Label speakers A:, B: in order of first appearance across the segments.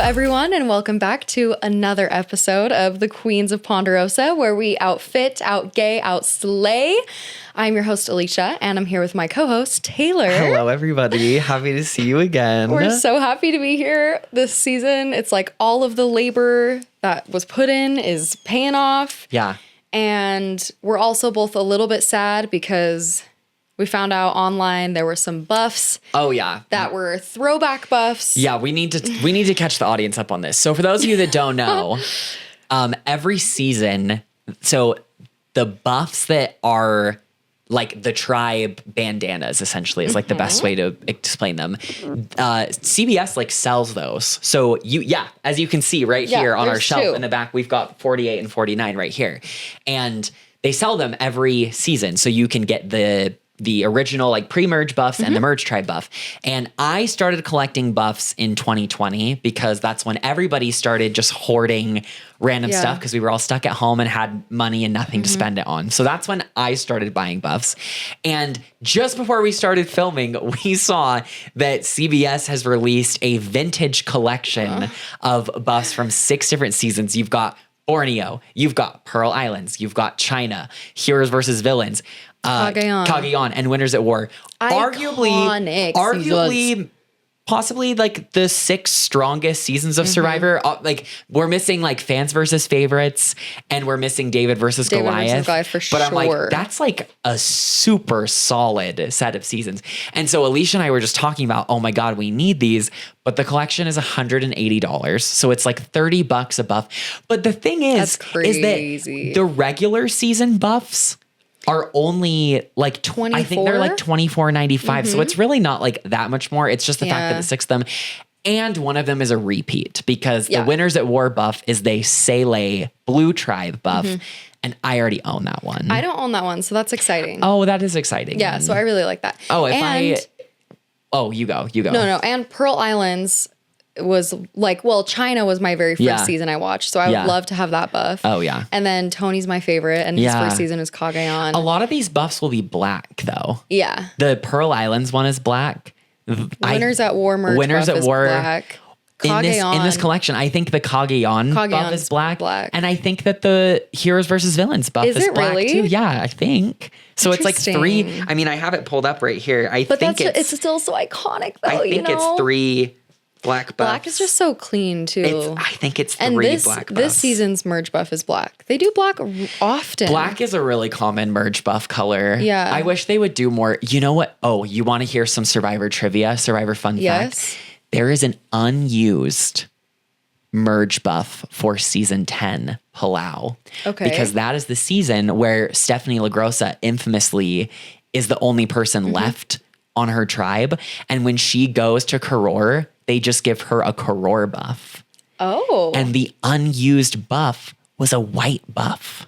A: everyone, and welcome back to another episode of the Queens of Ponderosa, where we outfit, outgay, outslay. I'm your host, Alicia, and I'm here with my co-host, Taylor.
B: Hello, everybody. Happy to see you again.
A: We're so happy to be here this season. It's like all of the labor that was put in is paying off.
B: Yeah.
A: And we're also both a little bit sad because we found out online there were some buffs.
B: Oh, yeah.
A: That were throwback buffs.
B: Yeah, we need to catch the audience up on this. So for those of you that don't know, every season, so the buffs that are like the tribe bandanas essentially is like the best way to explain them. CBS like sells those. So as you can see right here on our shelf in the back, we've got 48 and 49 right here. And they sell them every season. So you can get the original like pre-merge buffs and the merge tribe buff. And I started collecting buffs in 2020 because that's when everybody started just hoarding random stuff because we were all stuck at home and had money and nothing to spend it on. So that's when I started buying buffs. And just before we started filming, we saw that CBS has released a vintage collection of buffs from 6 different seasons. You've got Borneo, you've got Pearl Islands, you've got China, Heroes versus Villains, Cagayan, and Winners at War.
A: Iconic
B: Arguably, possibly like the 6 strongest seasons of Survivor. Like we're missing like fans versus favorites, and we're missing David versus Goliath
A: for sure.
B: But I'm like, that's like a super solid set of seasons. And so Alicia and I were just talking about, oh my God, we need these. But the collection is $180. So it's like $30 a buff. But the thing is that the regular season buffs are only like
A: 24?
B: I think they're like $24.95. So it's really not like that much more. It's just the fact that the 6 of them, and one of them is a repeat because the Winners at War buff is the Sele Blue Tribe buff. And I already own that one.
A: I don't own that one, so that's exciting.
B: Oh, that is exciting.
A: Yeah, so I really like that.
B: Oh, you go.
A: No. And Pearl Islands was like, well, China was my very first season I watched, so I would love to have that buff.
B: Oh, yeah.
A: And then Tony's my favorite, and his first season is Cagayan.
B: A lot of these buffs will be black, though.
A: Yeah.
B: The Pearl Islands one is black.
A: Winners at War merch
B: Winners
A: buff
B: at War
A: is black.
B: In this collection, I think the Cagayan buff is black. And I think that the Heroes versus Villains buff is black
A: really?
B: too. Yeah, I think. So it's like 3. I mean, I have it pulled up right here. But
A: it's still so iconic though.
B: I think it's 3 black buffs.
A: Black is just so clean too.
B: I think it's 3 black buffs.
A: This season's merge buff is black. They do black often.
B: Black is a really common merge buff color.
A: Yeah.
B: I wish they would do more. You know what? Oh, you want to hear some Survivor trivia? Survivor fun fact? There is an unused merge buff for season 10, Palau.
A: Okay.
B: Because that is the season where Stephanie LaGrossa infamously is the only person left on her tribe. And when she goes to Karor, they just give her a Karor buff.
A: Oh.
B: And the unused buff was a white buff.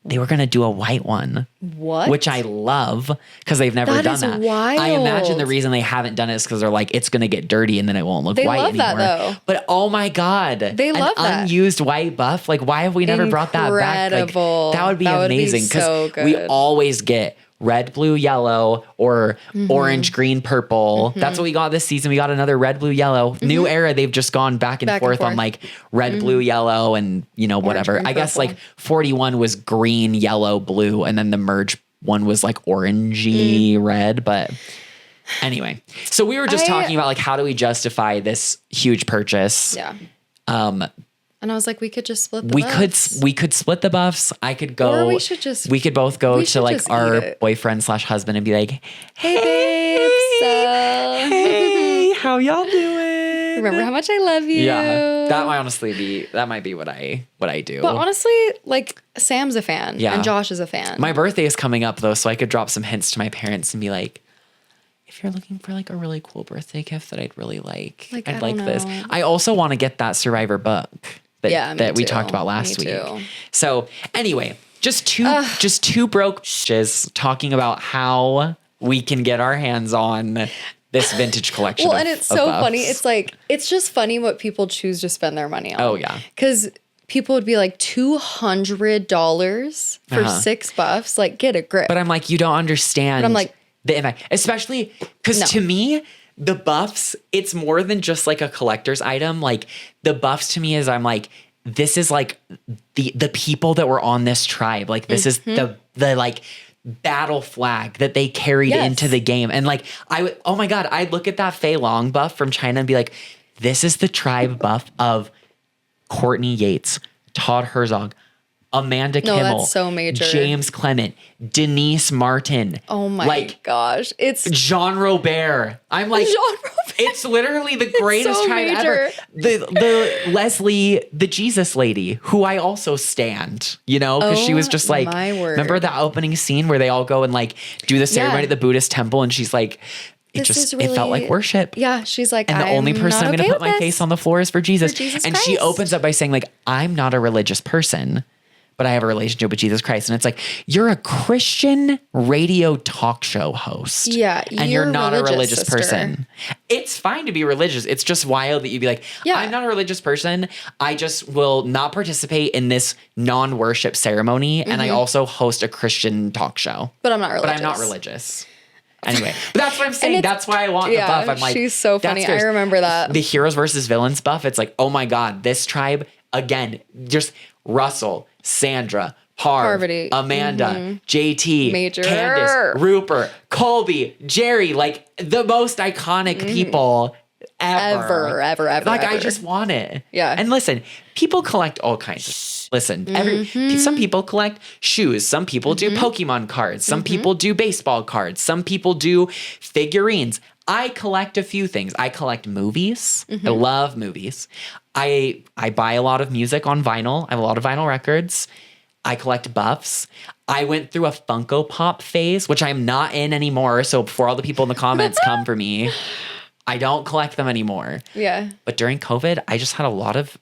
B: They were going to do a white one.
A: What?
B: Which I love because they've never done that.
A: Wild.
B: I imagine the reason they haven't done it is because they're like, it's going to get dirty and then it won't look white anymore. They love that though. But oh my God.
A: They love that.
B: Unused white buff. Like, why have we never brought that back? Like, that would be amazing because we always get red, blue, yellow, or orange, green, purple. That's what we got this season. We got another red, blue, yellow. New era, they've just gone back and forth on like red, blue, yellow, and whatever. Orange, green, I guess like 41 was green, yellow, blue, and then the merge one was like orangey red. But anyway, so we were just talking about like, how do we justify this huge purchase?
A: Yeah. And I was like, we could just split the buffs.
B: We could split the buffs. I could go. Or we could both go to like our boyfriend / husband and be like,
A: hey babes.
B: Hey, how y'all doing?
A: Remember how much I love you.
B: Yeah. That might be what I do.
A: But honestly, like Sam's a fan and Josh is a fan.
B: My birthday is coming up though, so I could drop some hints to my parents and be like, if you're looking for like a really cool birthday gift that I'd really like I'd like this. I also want to get that Survivor book that we talked about last week. So anyway, just two broke bitches talking about how we can get our hands on this vintage collection.
A: Well, and it's so funny. It's like, it's just funny what people choose to spend their money on.
B: Oh yeah.
A: Because people would be like $200 for 6 buffs. Like, get a grip.
B: But I'm like, you don't understand.
A: But I'm like,
B: the impact, especially because to me, the buffs, it's more than just like a collector's item. Like the buffs to me is I'm like, this is like the people that were on this tribe. Like this is the like battle flag that they carried into the game. And like oh my God, I'd look at that Fei Long buff from China and be like, this is the tribe buff of Courtney Yates, Todd Herzog, Amanda Kimmel,
A: that's so major.
B: James Clement, Denise Martin.
A: Oh my gosh. It's
B: Jean Robert. I'm like, it's literally the greatest
A: so
B: tribe
A: major.
B: ever. The Leslie, the Jesus lady, who I also stand, you know, because she was just like,
A: my word.
B: remember the opening scene where they all go and like do the ceremony at the Buddhist temple, and she's like, it felt like worship.
A: Yeah, she's like,
B: and the only person I'm going to put my face on the floor is for Jesus. And
A: Christ.
B: she opens up by saying like, I'm not a religious person, but I have a relationship with Jesus Christ. And it's like, you're a Christian radio talk show host.
A: Yeah.
B: And you're not a religious
A: sister.
B: person. It's fine to be religious. It's just wild that you'd be like, I'm not a religious person. I just will not participate in this non-worship ceremony. And I also host a Christian talk show.
A: But I'm not religious.
B: Anyway, but that's what I'm saying. That's why I want the buff. I'm like,
A: she's so funny. I remember that.
B: The heroes versus villains buff. It's like, oh my God, this tribe, again, just Russell, Sandra, Parvati, Amanda, JT,
A: Major.
B: Candace, Rupert, Colby, Jerry, like the most iconic people ever. Like, I just want it.
A: Yeah.
B: And listen, people collect all kinds of listen, some people collect shoes, some people do Pokemon cards, some people do baseball cards, some people do figurines. I collect a few things. I collect movies. I love movies. I buy a lot of music on vinyl. I have a lot of vinyl records. I collect buffs. I went through a Funko Pop phase, which I'm not in anymore. So before all the people in the comments come for me, I don't collect them anymore.
A: Yeah.
B: But during COVID, I just had a lot of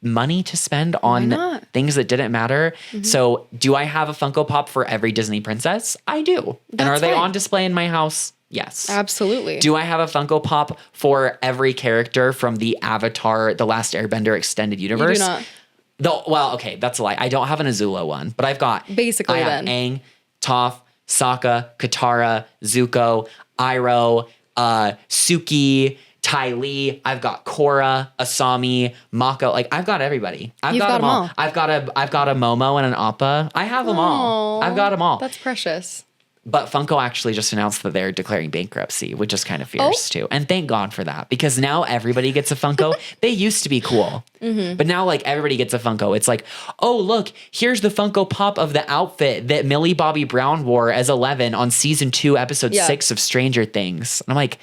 B: money to spend on things that didn't matter. So do I have a Funko Pop for every Disney princess? I do. And are they on display in my house? Yes.
A: Absolutely.
B: Do I have a Funko Pop for every character from the Avatar, The Last Airbender extended universe?
A: You do not.
B: Well, okay, that's a lie. I don't have an Azula one, but I've got
A: basically
B: I have Aang, Toph, Sokka, Katara, Zuko, Iroh, Suki, Ty Lee. I've got Korra, Asami, Mako. Like, I've got everybody. I've got them all. I've got a Momo and an Appa. I have them all. I've got them all.
A: That's precious.
B: But Funko actually just announced that they're declaring bankruptcy, which is kind of fierce too. And thank God for that, because now everybody gets a Funko. They used to be cool. But now like everybody gets a Funko. It's like, oh, look, here's the Funko Pop of the outfit that Millie Bobby Brown wore as 11 on season 2, episode 6 of Stranger Things. And I'm like,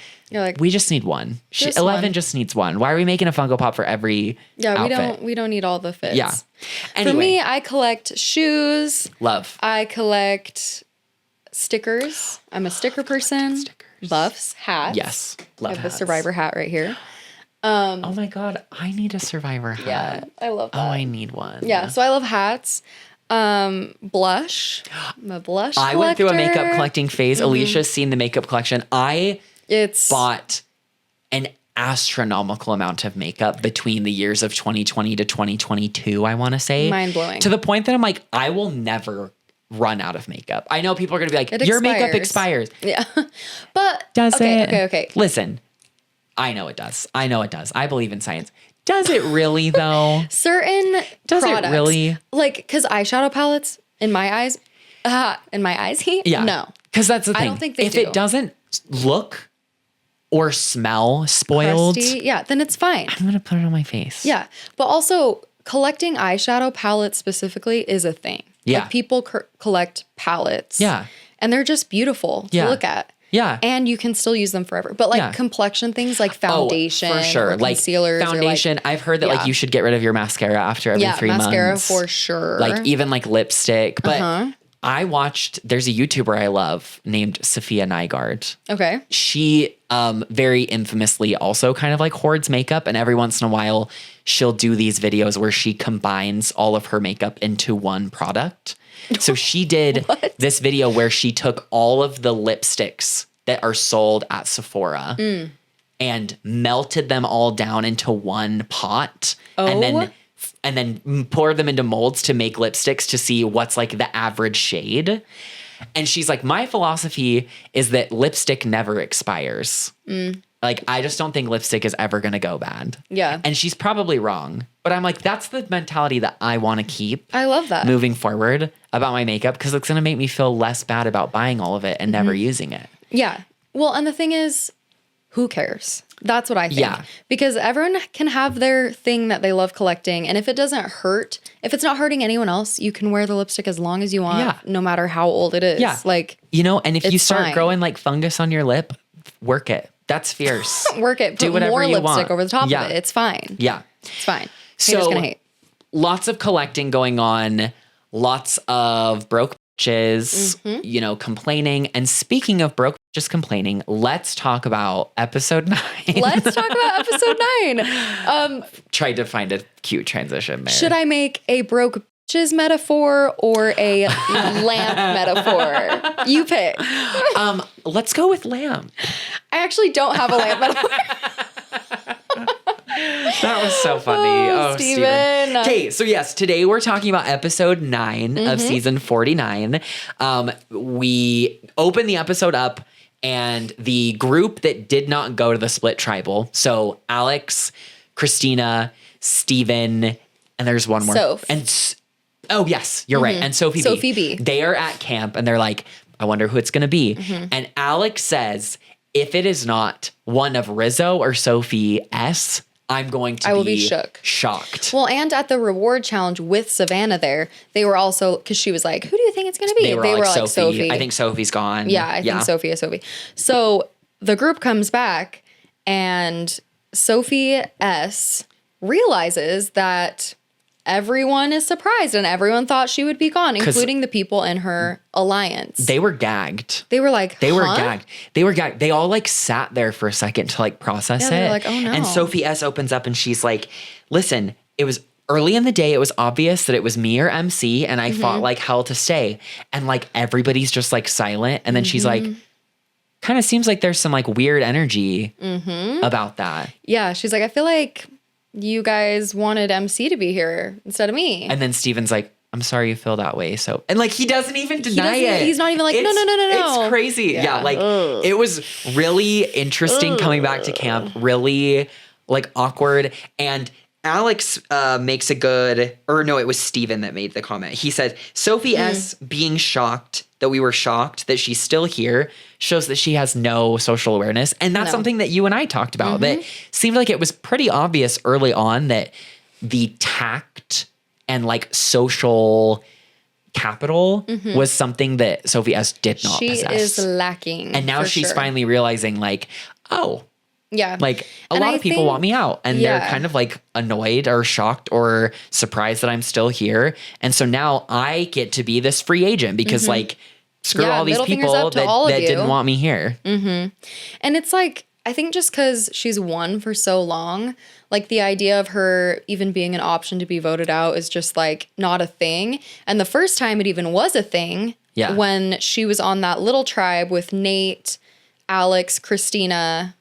B: we just need one. 11 just needs one. Why are we making a Funko Pop for every outfit?
A: we don't need all the fits.
B: Yeah. Anyway.
A: For me, I collect shoes.
B: Love.
A: I collect stickers. I'm a sticker person.
B: Stickers.
A: Buffs, hats.
B: Yes. Love
A: I have
B: hats.
A: a Survivor hat right here.
B: Oh my God, I need a Survivor hat.
A: Yeah, I love that.
B: Oh, I need one.
A: Yeah, so I love hats. Blush. I'm a blush
B: I
A: collector.
B: went through a makeup collecting phase. Alicia's seen the makeup collection. I bought an astronomical amount of makeup between the years of 2020 to 2022, I want to say.
A: Mind-blowing.
B: To the point that I'm like, I will never run out of makeup. I know people are going to be like, your makeup expires.
A: Yeah. But
B: does it?
A: Okay.
B: Listen, I know it does. I believe in science. Does it really though?
A: Certain
B: does
A: products,
B: it really?
A: Like, because eyeshadow palettes, in my eyes, no.
B: Because that's the thing.
A: I don't think they
B: if
A: do.
B: it doesn't look or smell spoiled,
A: crusty, then it's fine.
B: I'm going to put it on my face.
A: Yeah. But also, collecting eyeshadow palettes specifically is a thing.
B: Yeah.
A: Like, people collect palettes.
B: Yeah.
A: And they're just beautiful to look at.
B: Yeah.
A: And you can still use them forever. But like complexion things like foundation,
B: for sure.
A: or concealers,
B: foundation. I've heard that like you should get rid of your mascara after every 3 months.
A: Mascara for sure.
B: Like even like lipstick. But I watched, there's a YouTuber I love named Sophia Nygaard.
A: Okay.
B: She very infamously also kind of like hoards makeup, and every once in a while she'll do these videos where she combines all of her makeup into one product. So she did this video where she took all of the lipsticks that are sold at Sephora and melted them all down into one pot and then poured them into molds to make lipsticks to see what's like the average shade. And she's like, my philosophy is that lipstick never expires. Like, I just don't think lipstick is ever going to go bad.
A: Yeah.
B: And she's probably wrong. But I'm like, that's the mentality that I want to keep.
A: I love that.
B: Moving forward about my makeup, because it's going to make me feel less bad about buying all of it and never using it.
A: Yeah. Well, and the thing is, who cares? That's what I think.
B: Yeah.
A: Because everyone can have their thing that they love collecting. And if it doesn't hurt, if it's not hurting anyone else, you can wear the lipstick as long as you want, no matter how old it is.
B: Yeah.
A: Like,
B: and if you start
A: fine.
B: growing like fungus on your lip, work it. That's fierce.
A: Work it.
B: Do
A: Put
B: whatever
A: more
B: you
A: lipstick
B: want.
A: over the top
B: Yeah.
A: of it. It's fine.
B: Yeah.
A: It's fine.
B: So,
A: Haters gonna hate.
B: Lots of collecting going on. Lots of broke bitches, complaining. And speaking of broke bitches complaining, let's talk about episode 9.
A: Let's talk about episode 9.
B: Tried to find a cute transition there.
A: Should I make a broke bitches metaphor or a lamp metaphor? You pick.
B: Let's go with lamp.
A: I actually don't have a lamp metaphor.
B: That was so funny. Oh,
A: Steven.
B: Okay, so yes, today we're talking about episode 9 of season 49. We open the episode up, and the group that did not go to the split tribal, so Alex, Christina, Steven, and there's one more.
A: Soph.
B: Oh, yes, you're right. And Sophie B.
A: Sophie B.
B: They are at camp, and they're like, I wonder who it's going to be. And Alex says, if it is not one of Rizzo or Sophie S., I will be shocked.
A: Well, and at the reward challenge with Savannah there, they were also, because she was like, who do you think it's going to be?
B: They were like Sophie. I think Sophie's gone.
A: Yeah, I think Sophie is Sophie. So the group comes back, and Sophie S. realizes that everyone is surprised, and everyone thought she would be gone, including the people in her alliance.
B: They were gagged.
A: They were like,
B: They were gagged. They were gagged. They all like sat there for a second to like process it.
A: They were like, oh no.
B: And Sophie S. opens up and she's like, listen, it was early in the day. It was obvious that it was me or MC, and I fought like hell to stay. And like everybody's just like silent. And then she's like, kind of seems like there's some like weird energy about that.
A: Yeah, she's like, I feel like you guys wanted MC to be here instead of me.
B: And then Steven's like, I'm sorry you feel that way. So, and like, he doesn't even deny it.
A: He's not even like, no.
B: It's crazy. Yeah. Like it was really interesting coming back to camp, really like awkward. And Alex makes a good, or no, it was Steven that made the comment. He said, Sophie S. being shocked that we were shocked that she's still here shows that she has no social awareness. And that's something that you and I talked about. That seemed like it was pretty obvious early on that the tact and like social capital was something that Sophie S. did not possess.
A: She is lacking.
B: And now she's finally realizing like, oh,
A: yeah.
B: Like a lot of people want me out, and they're kind of like annoyed or shocked or surprised that I'm still here. And so now I get to be this free agent because like screw all these people that didn't want me here.
A: And it's like, I think just because she's won for so long, like the idea of her even being an option to be voted out is just like not a thing. And the first time it even was a thing, when she was on that little tribe with Nate, Alex, Christina,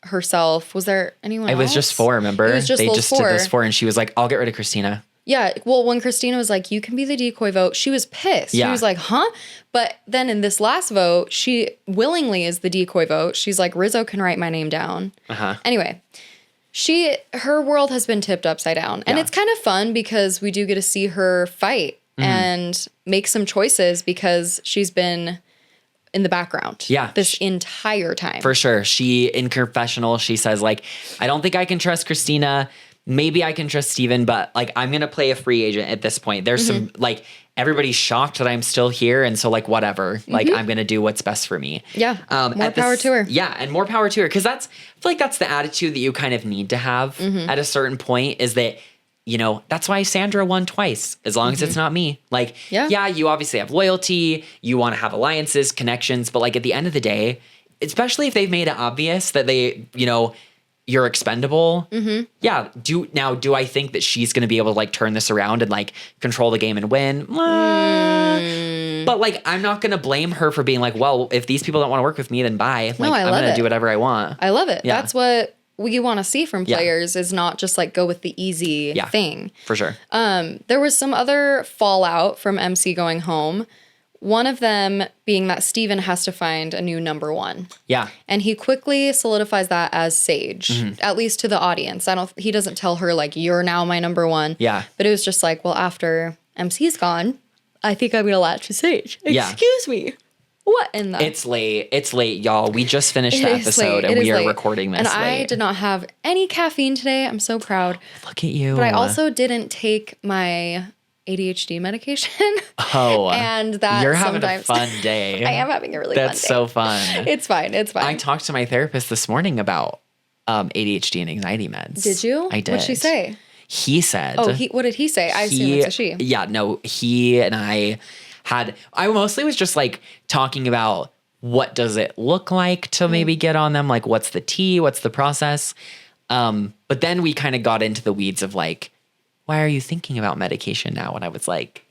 A: herself. Was there anyone else?
B: It was just 4, remember?
A: It was just
B: they
A: those
B: just
A: 4.
B: did those 4, and she was like, I'll get rid of Christina.
A: Yeah. Well, when Christina was like, you can be the decoy vote, she was pissed. She was like, huh? But then in this last vote, she willingly is the decoy vote. She's like, Rizzo can write my name down. Anyway, her world has been tipped upside down. And it's kind of fun because we do get to see her fight and make some choices because she's been in the background. This entire time.
B: For sure. She, in confessional, she says like, I don't think I can trust Christina. Maybe I can trust Steven, but like, I'm going to play a free agent at this point. There's some like, everybody's shocked that I'm still here. And so like, whatever, like I'm going to do what's best for me.
A: More power to her.
B: Yeah. And more power to her. Cause I feel like that's the attitude that you kind of need to have at a certain point, is that, you know, that's why Sandra won twice, as long as it's not me. Like, you obviously have loyalty, you want to have alliances, connections, but like at the end of the day, especially if they've made it obvious that they, you know, you're expendable. Do I think that she's going to be able to like turn this around and like control the game and win? But like, I'm not going to blame her for being like, well, if these people don't want to work with me, then bye. Like, I'm going to do whatever I want.
A: I love it. Yeah. That's what we want to see from players, is not just like go with the easy thing.
B: For sure.
A: There was some other fallout from MC going home. One of them being that Steven has to find a new number one.
B: Yeah.
A: And he quickly solidifies that as Sage, at least to the audience. He doesn't tell her like, you're now my number one.
B: Yeah.
A: But it was just like, well, after MC's gone, I think I'm going to latch to Sage.
B: Yeah.
A: Excuse me. What in the?
B: It's late, y'all. We just finished the episode and we are recording this
A: and I did not have any caffeine today. I'm so proud.
B: Look at you.
A: But I also didn't take my ADHD medication.
B: Oh.
A: And that
B: you're having a fun day.
A: I am having a really fun day.
B: That's so fun.
A: It's fine.
B: I talked to my therapist this morning about ADHD and anxiety meds.
A: Did you?
B: I did.
A: What'd she say?
B: He said.
A: Oh, what did he say? I assume it's a she.
B: Yeah, no, he and I mostly was just like talking about what does it look like to maybe get on them? Like, what's the tea? What's the process? But then we kind of got into the weeds of like, why are you thinking about medication now? And I was like,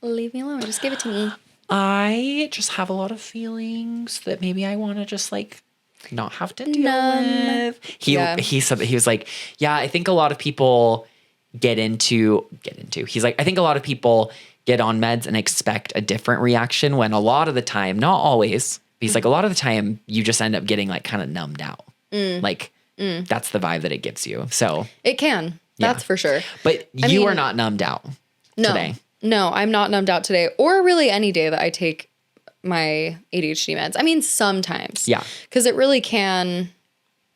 A: leave me alone. Just give it to me.
B: I just have a lot of feelings that maybe I want to just like not have to deal with. He said that he was like, yeah, I think a lot of people get into. He's like, I think a lot of people get on meds and expect a different reaction when a lot of the time, not always, he's like, a lot of the time you just end up getting like kind of numbed out. Like that's the vibe that it gives you. So
A: it can. That's for sure.
B: But you are not numbed out today.
A: No, I'm not numbed out today or really any day that I take my ADHD meds. I mean, sometimes. Yeah. Because it really can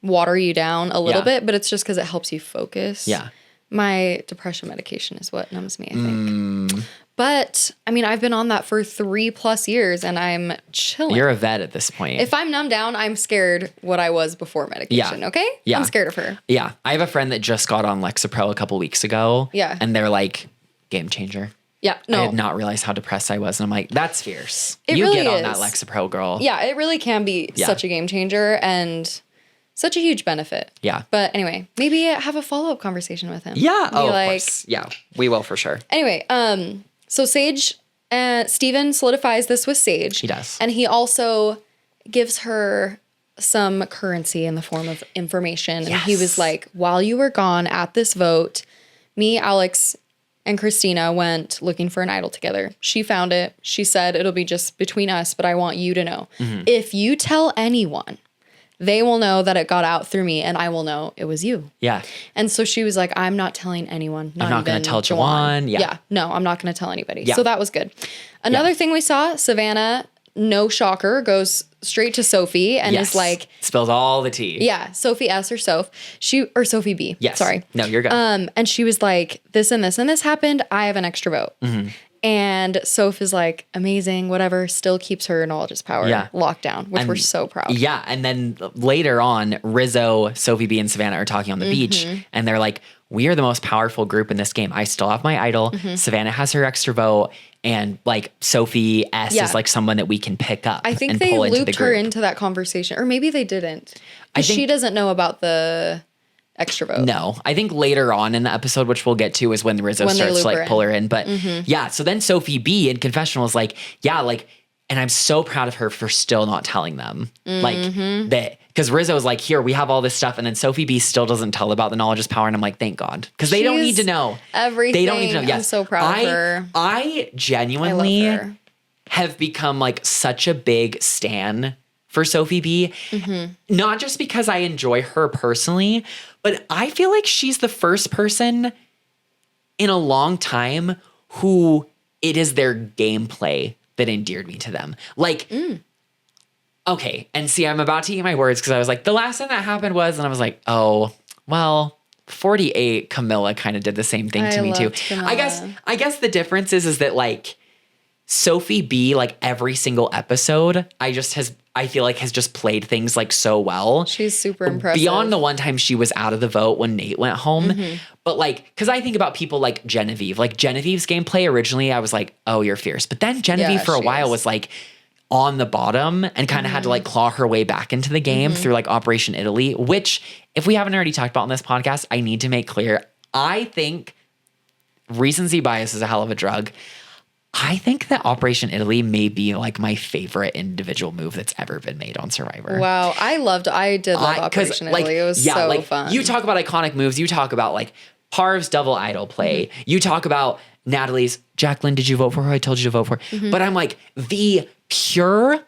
A: water you down a little bit, but it's just because it helps you focus. Yeah. My depression medication is what numbs me, I think. But, I mean, I've been on that for 3+ years and I'm chilling.
B: You're a vet at this point.
A: If I'm numbed down, I'm scared what I was before medication, okay? Yeah. I'm scared of her.
B: Yeah. I have a friend that just got on Lexapro a couple weeks ago. Yeah. And they're like, game changer.
A: Yeah, no.
B: I did not realize how depressed I was. And I'm like, that's fierce.
A: You really
B: get on that Lexapro, girl.
A: Yeah, it really can be such a game changer and such a huge benefit. Yeah. But anyway, maybe have a follow-up conversation with him.
B: Yeah. Of course. Yeah, we will for sure.
A: Anyway, so Sage and Steven solidifies this with Sage.
B: He does.
A: And he also gives her some currency in the form of information. Yes. And he was like, while you were gone at this vote, me, Alex, and Christina went looking for an idol together. She found it. She said, it'll be just between us, but I want you to know. Mm-hmm. If you tell anyone, they will know that it got out through me and I will know it was you. Yeah. And so she was like, I'm not telling anyone.
B: I'm not going to tell Jawan.
A: Yeah. No, I'm not going to tell anybody. Yeah. So that was good. Another thing we saw, Savannah, no shocker, goes straight to Sophie and is like,
B: spills all the tea.
A: Yeah. Sophie S or Sophie B.
B: Yes.
A: Sorry.
B: No, you're good.
A: And she was like, this and this and this happened. I have an extra vote. Mm-hmm. And Soph is like, amazing, whatever, still keeps her knowledge's power locked down, which we're so proud.
B: Yeah. And then later on, Rizzo, Sophie B, and Savannah are talking on the beach. And they're like, we are the most powerful group in this game. I still have my idol. Mm-hmm. Savannah has her extra vote. And like Sophie S is like someone that we can pick up.
A: I think they looped her into that conversation. Or maybe they didn't. Because she doesn't know about the extra vote.
B: No, I think later on in the episode, which we'll get to, is when Rizzo starts to like pull her in. But yeah, so then Sophie B in confessional is like, yeah, like, and I'm so proud of her for still not telling them like that. Because Rizzo is like, here, we have all this stuff. And then Sophie B still doesn't tell about the knowledge is power. And I'm like, thank God. Because they don't need to know.
A: Everything.
B: They don't need to know. Yes.
A: I'm so proud of her.
B: I genuinely have become like such a big stan for Sophie B. Mm-hmm. Not just because I enjoy her personally, but I feel like she's the first person in a long time who it is their gameplay that endeared me to them. Like, okay, and see, I'm about to eat my words because I was like, the last time that happened was, and I was like, oh, well, 48 Camilla kind of did the same thing to me too. Camilla. I guess the difference is that like Sophie B, like every single episode, I feel like has just played things like so well.
A: She's super impressive.
B: Beyond the one time she was out of the vote when Nate went home. Mm-hmm. But like, because I think about people like Genevieve. Like Genevieve's gameplay originally, I was like, oh, you're fierce. But then Genevieve for a while was like on the bottom and kind of had to like claw her way back into the game through like Operation Italy, which if we haven't already talked about on this podcast, I need to make clear. I think recency bias is a hell of a drug. I think that Operation Italy may be like my favorite individual move that's ever been made on Survivor.
A: Wow. I did love Operation Italy. It was so fun.
B: You talk about iconic moves. You talk about like Parv's double idol play. You talk about Natalie's, Jacqueline, did you vote for her? I told you to vote for her. But I'm like, the pure,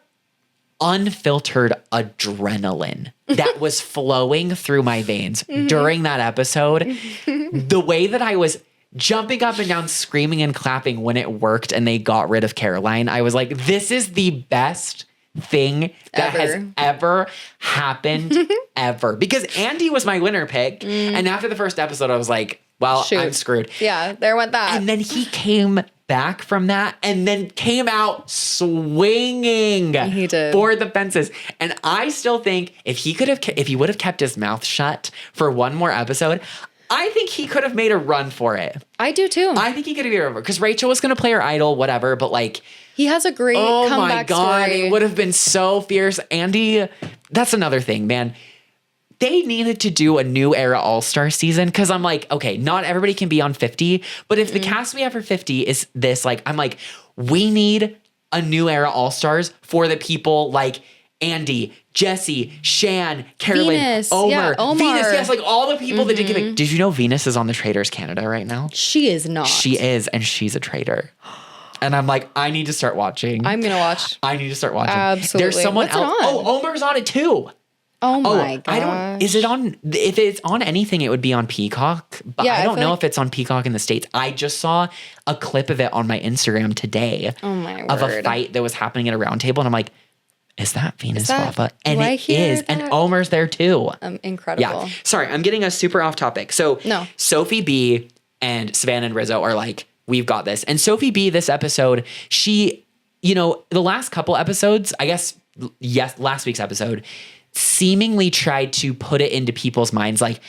B: unfiltered adrenaline that was flowing through my veins during that episode, the way that I was jumping up and down, screaming and clapping when it worked and they got rid of Caroline, I was like, this is the best thing that has ever happened ever. Because Andy was my winner pick. And after the first episode, I was like, well, shoot, I'm screwed.
A: Yeah, there went that.
B: And then he came back from that and then came out swinging
A: he did.
B: For the fences. And I still think if he would have kept his mouth shut for one more episode, I think he could have made a run for it.
A: I do too.
B: I think he could have made a run because Rachel was going to play her idol, whatever, but like,
A: he has a great comeback story. Oh my God,
B: it would have been so fierce. Andy, that's another thing, man. They needed to do a new era All-Star season because I'm like, okay, not everybody can be on 50, but if the cast we have for 50 is this, like, I'm like, we need a new era All-Stars for the people like Andy, Jesse, Shan, Carolyn,
A: Venus,
B: Omar.
A: Omar.
B: Venus, yes, like all the people that did give it. Did you know Venus is on the Traitors Canada right now?
A: She is not.
B: She is, and she's a traitor. And I'm like, I need to start watching.
A: I'm going to watch.
B: I need to start watching.
A: Absolutely.
B: There's someone else. Oh, Omar's on it too.
A: Oh my god!
B: Is it on? If it's on anything, it would be on Peacock. But yeah, I don't know if it's on Peacock in the States. I just saw a clip of it on my Instagram today.
A: Oh my word!
B: Of a fight that was happening at a round table, and I'm like, is that Venus Fafa? And it is. And Omar's there too.
A: Incredible.
B: Yeah. Sorry, I'm getting us super off topic. So
A: no.
B: Sophie B and Savannah and Rizzo are like, we've got this. And Sophie B, this episode, she, the last couple episodes, I guess, yes, last week's episode, seemingly tried to put it into people's minds like,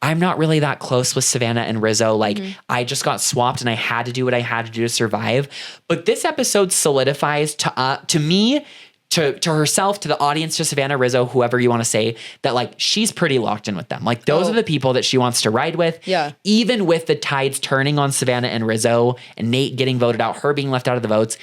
B: I'm not really that close with Savannah and Rizzo. Like, I just got swapped and I had to do what I had to do to survive. But this episode solidifies to me, to herself, to the audience, to Savannah, Rizzo, whoever you want to say, that like she's pretty locked in with them. Like those are the people that she wants to ride with.
A: Yeah.
B: Even with the tides turning on Savannah and Rizzo and Nate getting voted out, her being left out of the votes,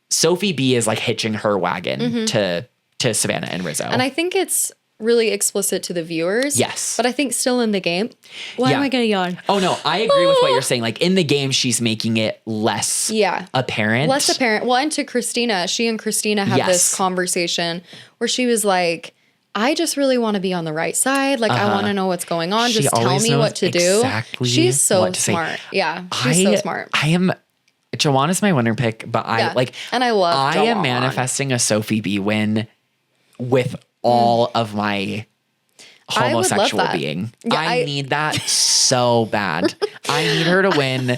B: Sophie B is like hitching her wagon to Savannah and Rizzo.
A: And I think it's really explicit to the viewers.
B: Yes.
A: But I think still in the game. Why am I going to yawn?
B: Oh, no. I agree with what you're saying. Like in the game, she's making it less apparent.
A: Less apparent. Well, and to Christina, she and Christina had this conversation where she was like, I just really want to be on the right side. Like, I want to know what's going on. Just tell me what to do. She's so smart. Yeah. She's so smart.
B: Joanna's my winner pick, but
A: and I love
B: I am manifesting a Sophie B win with all of my homosexual being. Yeah, I need that so bad. I need her to win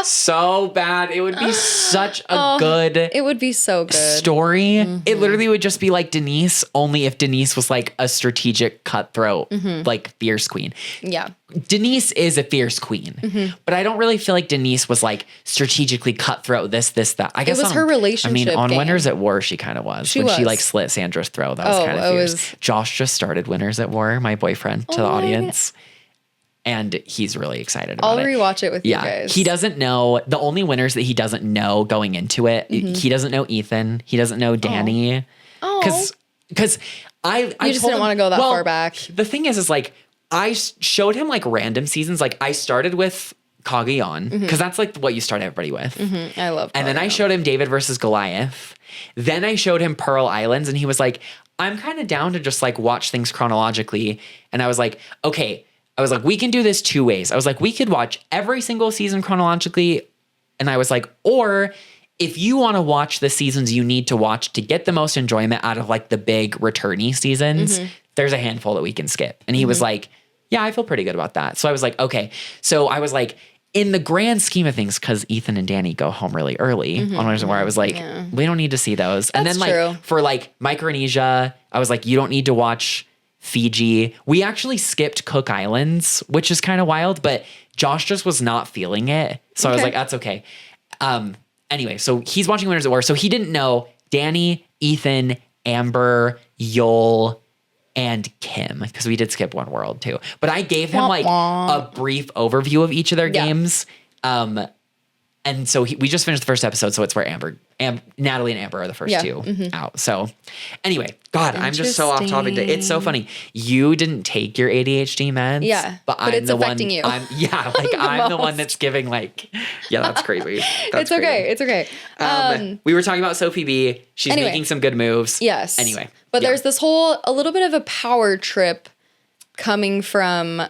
B: so bad. It would be such a good
A: it would be so good
B: story. It literally would just be like Denise, only if Denise was like a strategic cutthroat, like fierce queen.
A: Yeah.
B: Denise is a fierce queen, but I don't really feel like Denise was like strategically cutthroat this, that. I guess
A: it was her relationship.
B: I mean, on
A: game.
B: Winners at War, she kind of was. She like slit Sandra's throat. That was kind of fierce. Josh just started Winners at War, my boyfriend, to the audience. And he's really excited about it.
A: I'll rewatch it with you guys.
B: He doesn't know, the only winners that he doesn't know going into it, he doesn't know Ethan. He doesn't know Danny. Because I
A: just didn't want to go that far back.
B: The thing is like, I showed him like random seasons. Like I started with Cagayan because that's like what you start everybody with.
A: I love Cagayan.
B: And then I showed him David versus Goliath. Then I showed him Pearl Islands and he was like, I'm kind of down to just like watch things chronologically. And I was like, okay. I was like, we can do this two ways. I was like, we could watch every single season chronologically. And I was like, or if you want to watch the seasons you need to watch to get the most enjoyment out of like the big returnee seasons, there's a handful that we can skip. And he was like, yeah, I feel pretty good about that. So I was like, okay. So I was like, in the grand scheme of things, because Ethan and Danny go home really early on Winners where I was like, we don't need to see those. And then like for like Micronesia, I was like, you don't need to watch Fiji. We actually skipped Cook Islands, which is kind of wild, but Josh just was not feeling it. So I was like, that's okay. Anyway, so he's watching Winners at War. So he didn't know Danny, Ethan, Amber, Yol, and Kim, because we did skip One World too. But I gave him like a brief overview of each of their games. And so we just finished the first episode, so it's where Natalie and Amber are the first two out. So anyway, God, I'm just so off topic. It's so funny. You didn't take your ADHD meds.
A: Yeah,
B: but I'm
A: it's
B: the
A: affecting
B: one.
A: you.
B: I'm the one that's giving that's crazy.
A: It's okay. It's okay.
B: We were talking about Sophie B. She's making some good moves.
A: Yes.
B: Anyway.
A: But there's this a little bit of a power trip coming from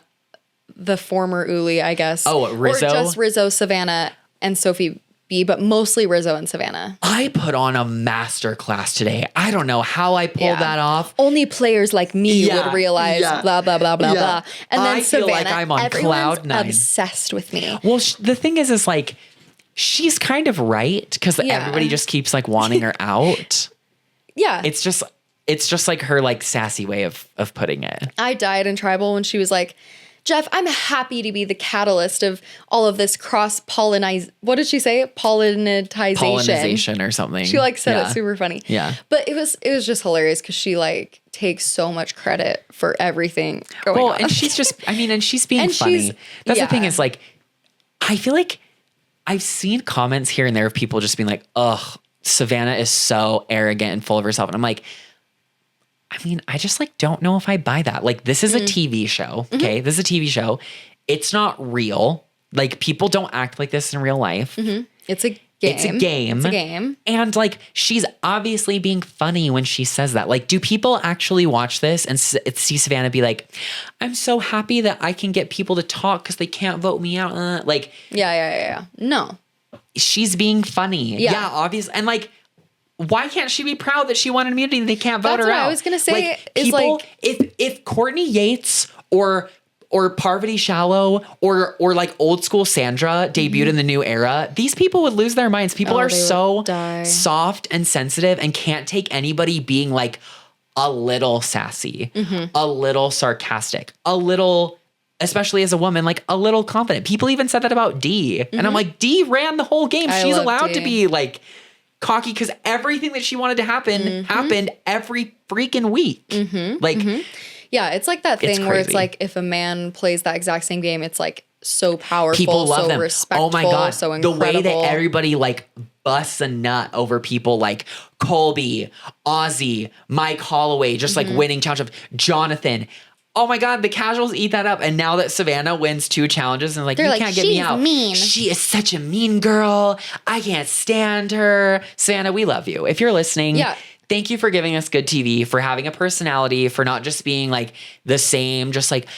A: the former Uli, I guess.
B: Oh, Rizzo?
A: Or just Rizzo, Savannah, and Sophie B, but mostly Rizzo and Savannah.
B: I put on a master class today. I don't know how I pulled that off.
A: Only players like me would realize blah, blah, blah, blah, blah. And then
B: I feel
A: Savannah,
B: like I'm on cloud nine.
A: Obsessed with me.
B: Well, the thing is like, she's kind of right because everybody just keeps like wanting her out.
A: Yeah.
B: It's just like her like sassy way of putting it.
A: I died in tribal when she was like, Jeff, I'm happy to be the catalyst of all of this what did she say? Pollinization
B: or something.
A: She like said it super funny.
B: Yeah.
A: But it was just hilarious because she like takes so much credit for everything going on.
B: And she's just, and she's being funny. That's the thing is like, I feel like I've seen comments here and there of people just being like, ugh, Savannah is so arrogant and full of herself. And I'm like, I just like don't know if I buy that. Like this is a TV show, okay? This is a TV show. It's not real. Like people don't act like this in real life.
A: It's a game.
B: It's a game.
A: It's a game.
B: And like she's obviously being funny when she says that. Like do people actually watch this and see Savannah be like, I'm so happy that I can get people to talk because they can't vote me out. Like
A: Yeah. No.
B: She's being funny. Yeah, obviously. And like why can't she be proud that she won immunity and they can't vote her out?
A: That's what I was going to say.
B: Like, people, if Courtney Yates or Parvati Shallow or like old school Sandra debuted in the new era, these people would lose their minds. People are so soft and sensitive and can't take anybody being like a little sassy, a little sarcastic, a little, especially as a woman, like a little confident. People even said that about Dee. And I'm like, Dee ran the whole game. She's allowed to be like cocky because everything that she wanted to happen happened every freaking week.
A: Yeah, it's like that thing where it's like if a man plays that exact same game, it's like so powerful,
B: people love
A: so
B: them.
A: respectful,
B: oh my God.
A: So incredible.
B: The way that everybody like busts a nut over people like Colby, Ozzy, Mike Holloway, just like winning challenge, Jonathan. Oh my God, the casuals eat that up. And now that Savannah wins 2 challenges and like, you can't get me out.
A: Mean.
B: She is such a mean girl. I can't stand her. Savannah, we love you. If you're listening, thank you for giving us good TV, for having a personality, for not just being like the same, just like,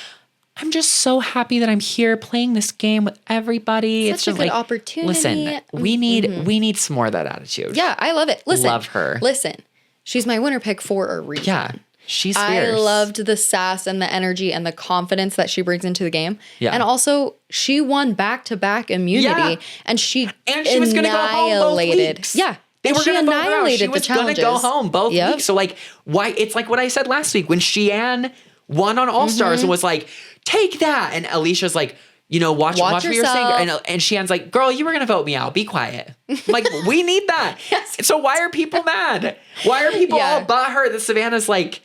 B: I'm just so happy that I'm here playing this game with everybody.
A: It's just a good opportunity.
B: Listen, we need some more of that attitude.
A: Yeah, I love it. Listen.
B: Love her.
A: Listen, she's my winner pick for a reason.
B: Yeah. She's fierce.
A: I loved the sass and the energy and the confidence that she brings into the game.
B: Yeah.
A: And also, she won back-to-back immunity, and she
B: was going to go home both weeks.
A: Yeah.
B: They were going to
A: annihilated the challenges.
B: She was going to go home both weeks. So like, why? It's like what I said last week when Sheehan won on All Stars and was like, take that. And Alicia's like, watch what you're saying. And Sheehan's like, girl, you were going to vote me out. Be quiet. Like, we need that. So why are people mad? Why are people all butthurt that Savannah's like,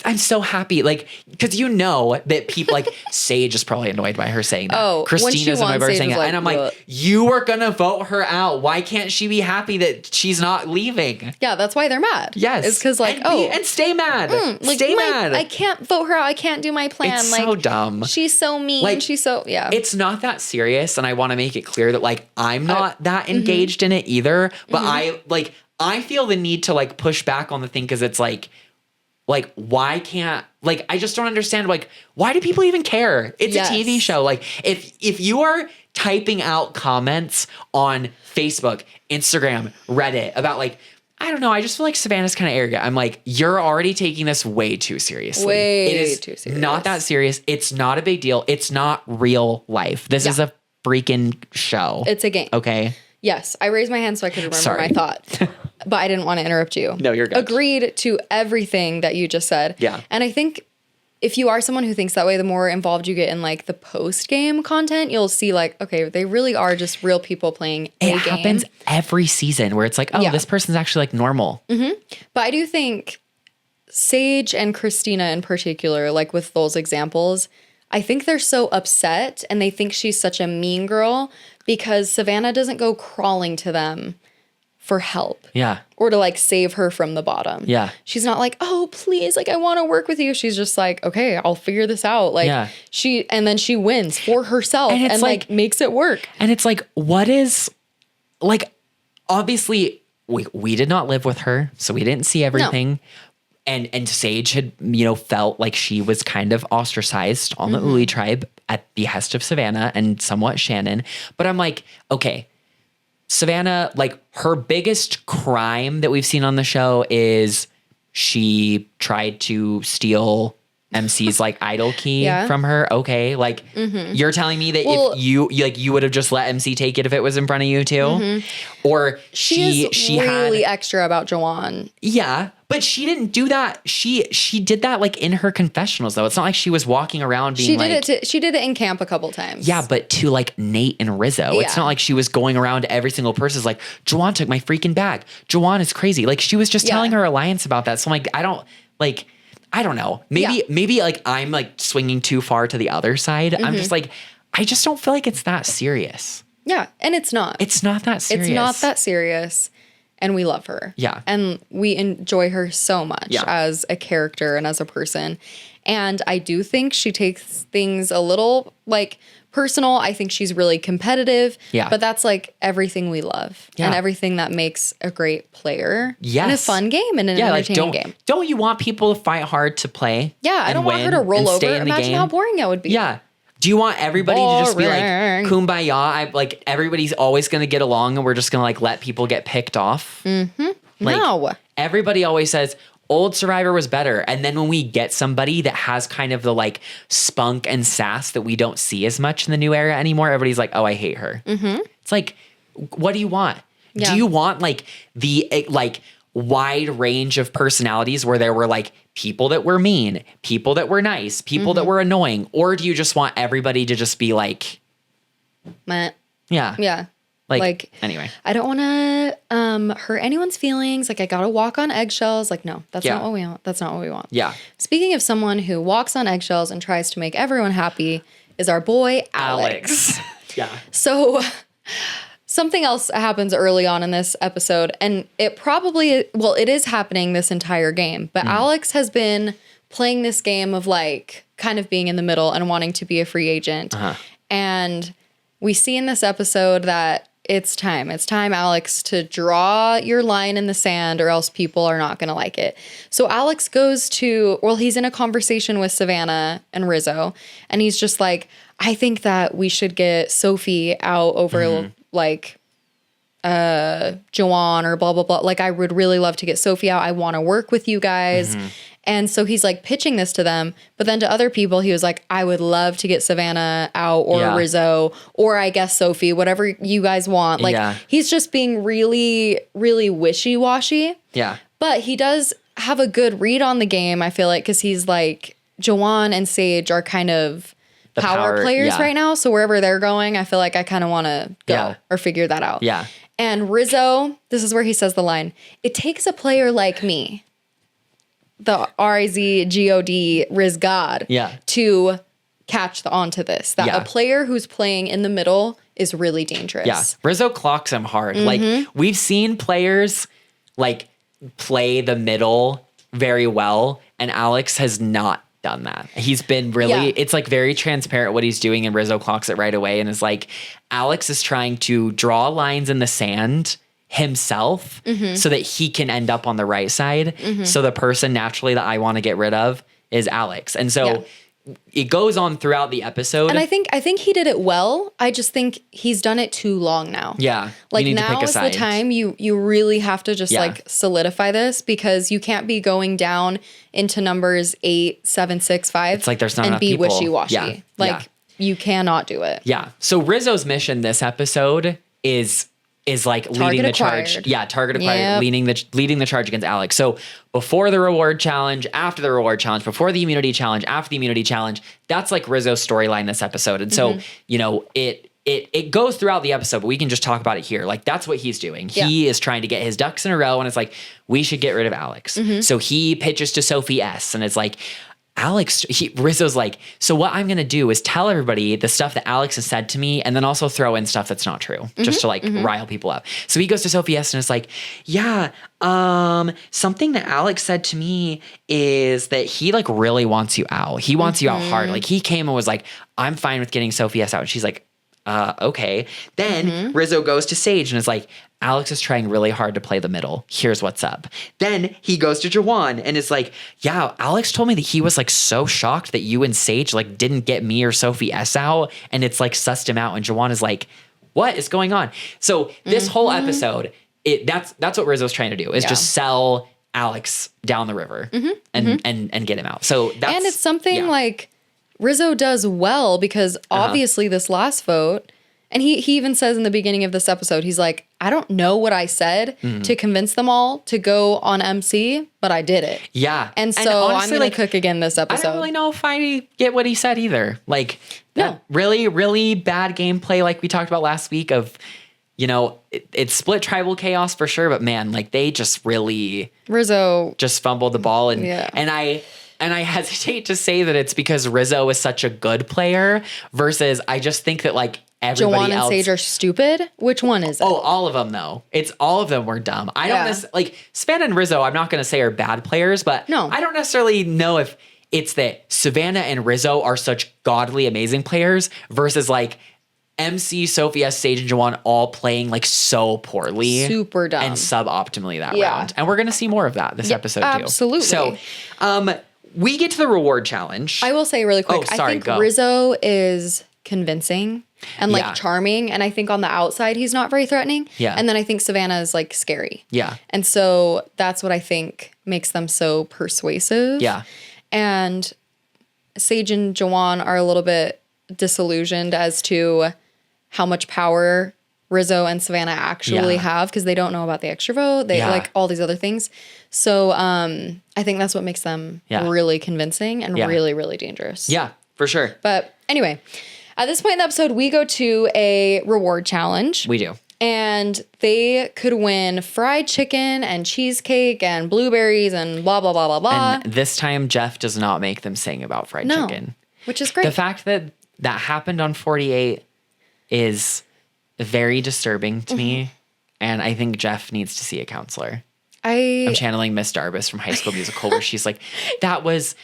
B: I'm so happy, like, because that people, like, Sage is probably annoyed by her saying that.
A: Oh,
B: Christina's annoyed by her saying that. And I'm like, you were going to vote her out. Why can't she be happy that she's not leaving?
A: Yeah, that's why they're mad.
B: Yes.
A: It's because, like,
B: and stay mad. Stay mad.
A: I can't vote her out. I can't do my plan.
B: It's
A: like,
B: so dumb.
A: She's so mean.
B: Like,
A: she's so,
B: It's not that serious, and I want to make it clear that, like, I'm not that engaged in it either, but I feel the need to, like, push back on the thing because it's, like, why can't, like, I just don't understand, like, why do people even care? It's a TV show. Like, if you are typing out comments on Facebook, Instagram, Reddit about, like, I don't know, I just feel like Savannah's kind of arrogant. I'm like, you're already taking this way too seriously. It is
A: too serious.
B: Not that serious. It's not a big deal. It's not real life. This is a freaking show.
A: It's a game.
B: Okay?
A: Yes, I raised my hand so I could remember my thought, but I didn't want to interrupt you.
B: No, you're good.
A: Agreed to everything that you just said.
B: Yeah.
A: And I think if you are someone who thinks that way, the more involved you get in like the post-game content, you'll see like, okay, they really are just real people playing a game. It
B: happens every season where it's like, oh, this person's actually like normal.
A: But I do think Sage and Christina in particular, like with those examples, I think they're so upset and they think she's such a mean girl because Savannah doesn't go crawling to them for help.
B: Yeah.
A: Or to like save her from the bottom.
B: Yeah.
A: She's not like, oh, please, like I want to work with you. She's just like, okay, I'll figure this out. Like and then she wins for herself and like makes it work.
B: And it's like, what is like, obviously we did not live with her, so we didn't see everything. No. And Sage had, felt like she was kind of ostracized on the Uli tribe at the behest of Savannah and somewhat Shannon. But I'm like, okay, Savannah, like her biggest crime that we've seen on the show is she tried to steal MC's like idol key from her. Okay. Like you're telling me that if you would have just let MC take it if it was in front of you too? Or she
A: really
B: had
A: extra about Joanne.
B: Yeah. But she didn't do that. She did that like in her confessionals though. It's not like she was walking around being
A: she did it in camp a couple times.
B: Yeah, but to like Nate and Rizzo. Yeah. It's not like she was going around to every single person's like, Joanne took my freaking bag. Joanne is crazy. Like she was just telling her alliance about that. So I'm like, I don't know. Maybe like I'm like swinging too far to the other side. I'm just like, I just don't feel like it's that serious.
A: Yeah, and it's not.
B: It's not that serious.
A: It's not that serious. And we love her.
B: Yeah.
A: And we enjoy her so much as a character and as a person. And I do think she takes things a little like personal. I think she's really competitive.
B: Yeah.
A: But that's like everything we love. Yeah. And everything that makes a great player.
B: Yes.
A: And a fun game and an entertaining game.
B: Don't you want people to fight hard to play?
A: Yeah. I don't want her to roll over. Imagine how boring that would be.
B: Yeah. Do you want everybody to just be like kumbaya? Everybody's always going to get along and we're just going to like let people get picked off?
A: No.
B: Everybody always says old Survivor was better. And then when we get somebody that has kind of the like spunk and sass that we don't see as much in the new era anymore, everybody's like, oh, I hate her. It's like, what do you want? Yeah. Do you want like the like wide range of personalities where there were like people that were mean, people that were nice, people that were annoying? Or do you just want everybody to just be like,
A: meh.
B: Yeah.
A: Yeah.
B: Like anyway.
A: I don't want to hurt anyone's feelings. Like I got to walk on eggshells. Like, no, that's not what we want. That's not what we want.
B: Yeah.
A: Speaking of someone who walks on eggshells and tries to make everyone happy is our boy, Alex.
B: Yeah.
A: So something else happens early on in this episode, and it is happening this entire game, but Alex has been playing this game of like kind of being in the middle and wanting to be a free agent. And we see in this episode that it's time, Alex, to draw your line in the sand or else people are not going to like it. So Alex he's in a conversation with Savannah and Rizzo, and he's just like, I think that we should get Sophie out over like Joanne or blah, blah, blah. Like, I would really love to get Sophie out. I want to work with you guys. And so he's like pitching this to them. But then to other people, he was like, I would love to get Savannah out or Rizzo or I guess Sophie, whatever you guys want. Like he's just being really, really wishy-washy.
B: Yeah.
A: But he does have a good read on the game, I feel like, because he's like, Joanne and Sage are kind of the power players right now. So wherever they're going, I feel like I kind of want to go or figure that out.
B: Yeah.
A: And Rizzo, this is where he says the line, it takes a player like me, the RIZGOD, Riz God, to catch on to this. That a player who's playing in the middle is really dangerous.
B: Yeah. Rizzo clocks him hard. Like, we've seen players like play the middle very well, and Alex has not done that. He's been really, it's like very transparent what he's doing, and Rizzo clocks it right away and is like, Alex is trying to draw lines in the sand himself so that he can end up on the right side. So the person naturally that I want to get rid of is Alex. And so it goes on throughout the episode.
A: And I think he did it well. I just think he's done it too long now.
B: Yeah.
A: Like, now is the time you really have to just like solidify this, because you can't be going down into numbers 8, 7, 6, 5.
B: It's like there's not
A: and
B: enough
A: be
B: people.
A: wishy-washy.
B: Yeah.
A: Like you cannot do it.
B: Yeah. So Rizzo's mission this episode is like leading the charge. Yeah, target acquired, leading the charge against Alex. So before the reward challenge, after the reward challenge, before the immunity challenge, after the immunity challenge, that's like Rizzo's storyline this episode. And so, you know, it goes throughout the episode, but we can just talk about it here. Like, that's what he's doing. He is trying to get his ducks in a row, and it's like, we should get rid of Alex. So he pitches to Sophie S, and it's like, Rizzo's like, so what I'm going to do is tell everybody the stuff that Alex has said to me and then also throw in stuff that's not true just to like rile people up. So he goes to Sophie S and is like, yeah, something that Alex said to me is that he like really wants you out. He wants you out hard. Like he came and was like, I'm fine with getting Sophie S out. And she's like, okay. Then Rizzo goes to Sage and is like, Alex is trying really hard to play the middle. Here's what's up. Then he goes to Jawan and is like, yeah, Alex told me that he was like so shocked that you and Sage like didn't get me or Sophie S out. And it's like sussed him out. And Jawan is like, what is going on? So this whole episode, that's what Rizzo's trying to do is just sell Alex down the river and get him out. So that's,
A: and it's something like Rizzo does well because obviously this last vote, and he even says in the beginning of this episode, he's like, I don't know what I said to convince them all to go on MC, but I did it.
B: Yeah.
A: And so honestly, I'm going to cook again this episode.
B: I don't really know if I get what he said either. Like, really, really bad gameplay like we talked about last week of, you know, it split tribal chaos for sure, but man, like they just really
A: Rizzo
B: just fumbled the ball. And I hesitate to say that it's because Rizzo is such a good player versus I just think that like everybody
A: Jawan
B: else.
A: and Sage are stupid. Which one is it?
B: Oh, all of them though. It's all of them were dumb. I don't necessarily like Savannah and Rizzo. I'm not going to say are bad players, but I don't necessarily know if it's that Savannah and Rizzo are such godly amazing players versus like MC, Sophie S, Sage, and Jawan all playing like so poorly.
A: Super dumb.
B: And suboptimally that round. And we're going to see more of that this episode too.
A: Absolutely.
B: So, we get to the reward challenge.
A: I will say really quick, I think Rizzo is convincing and like charming. And I think on the outside, he's not very threatening.
B: Yeah.
A: And then I think Savannah is like scary.
B: Yeah.
A: And so that's what I think makes them so persuasive.
B: Yeah.
A: And Sage and Jawan are a little bit disillusioned as to how much power Rizzo and Savannah actually have because they don't know about the extra vote. They like all these other things. So I think that's what makes them really convincing and really, really dangerous.
B: Yeah, for sure.
A: But anyway, at this point in the episode, we go to a reward challenge.
B: We do.
A: And they could win fried chicken and cheesecake and blueberries and blah, blah, blah, blah, blah.
B: And this time, Jeff does not make them sing about fried chicken.
A: Which is great.
B: The fact that that happened on 48 is very disturbing to me. And I think Jeff needs to see a counselor. I'm channeling Miss Darbus from High School Musical where she's like, that was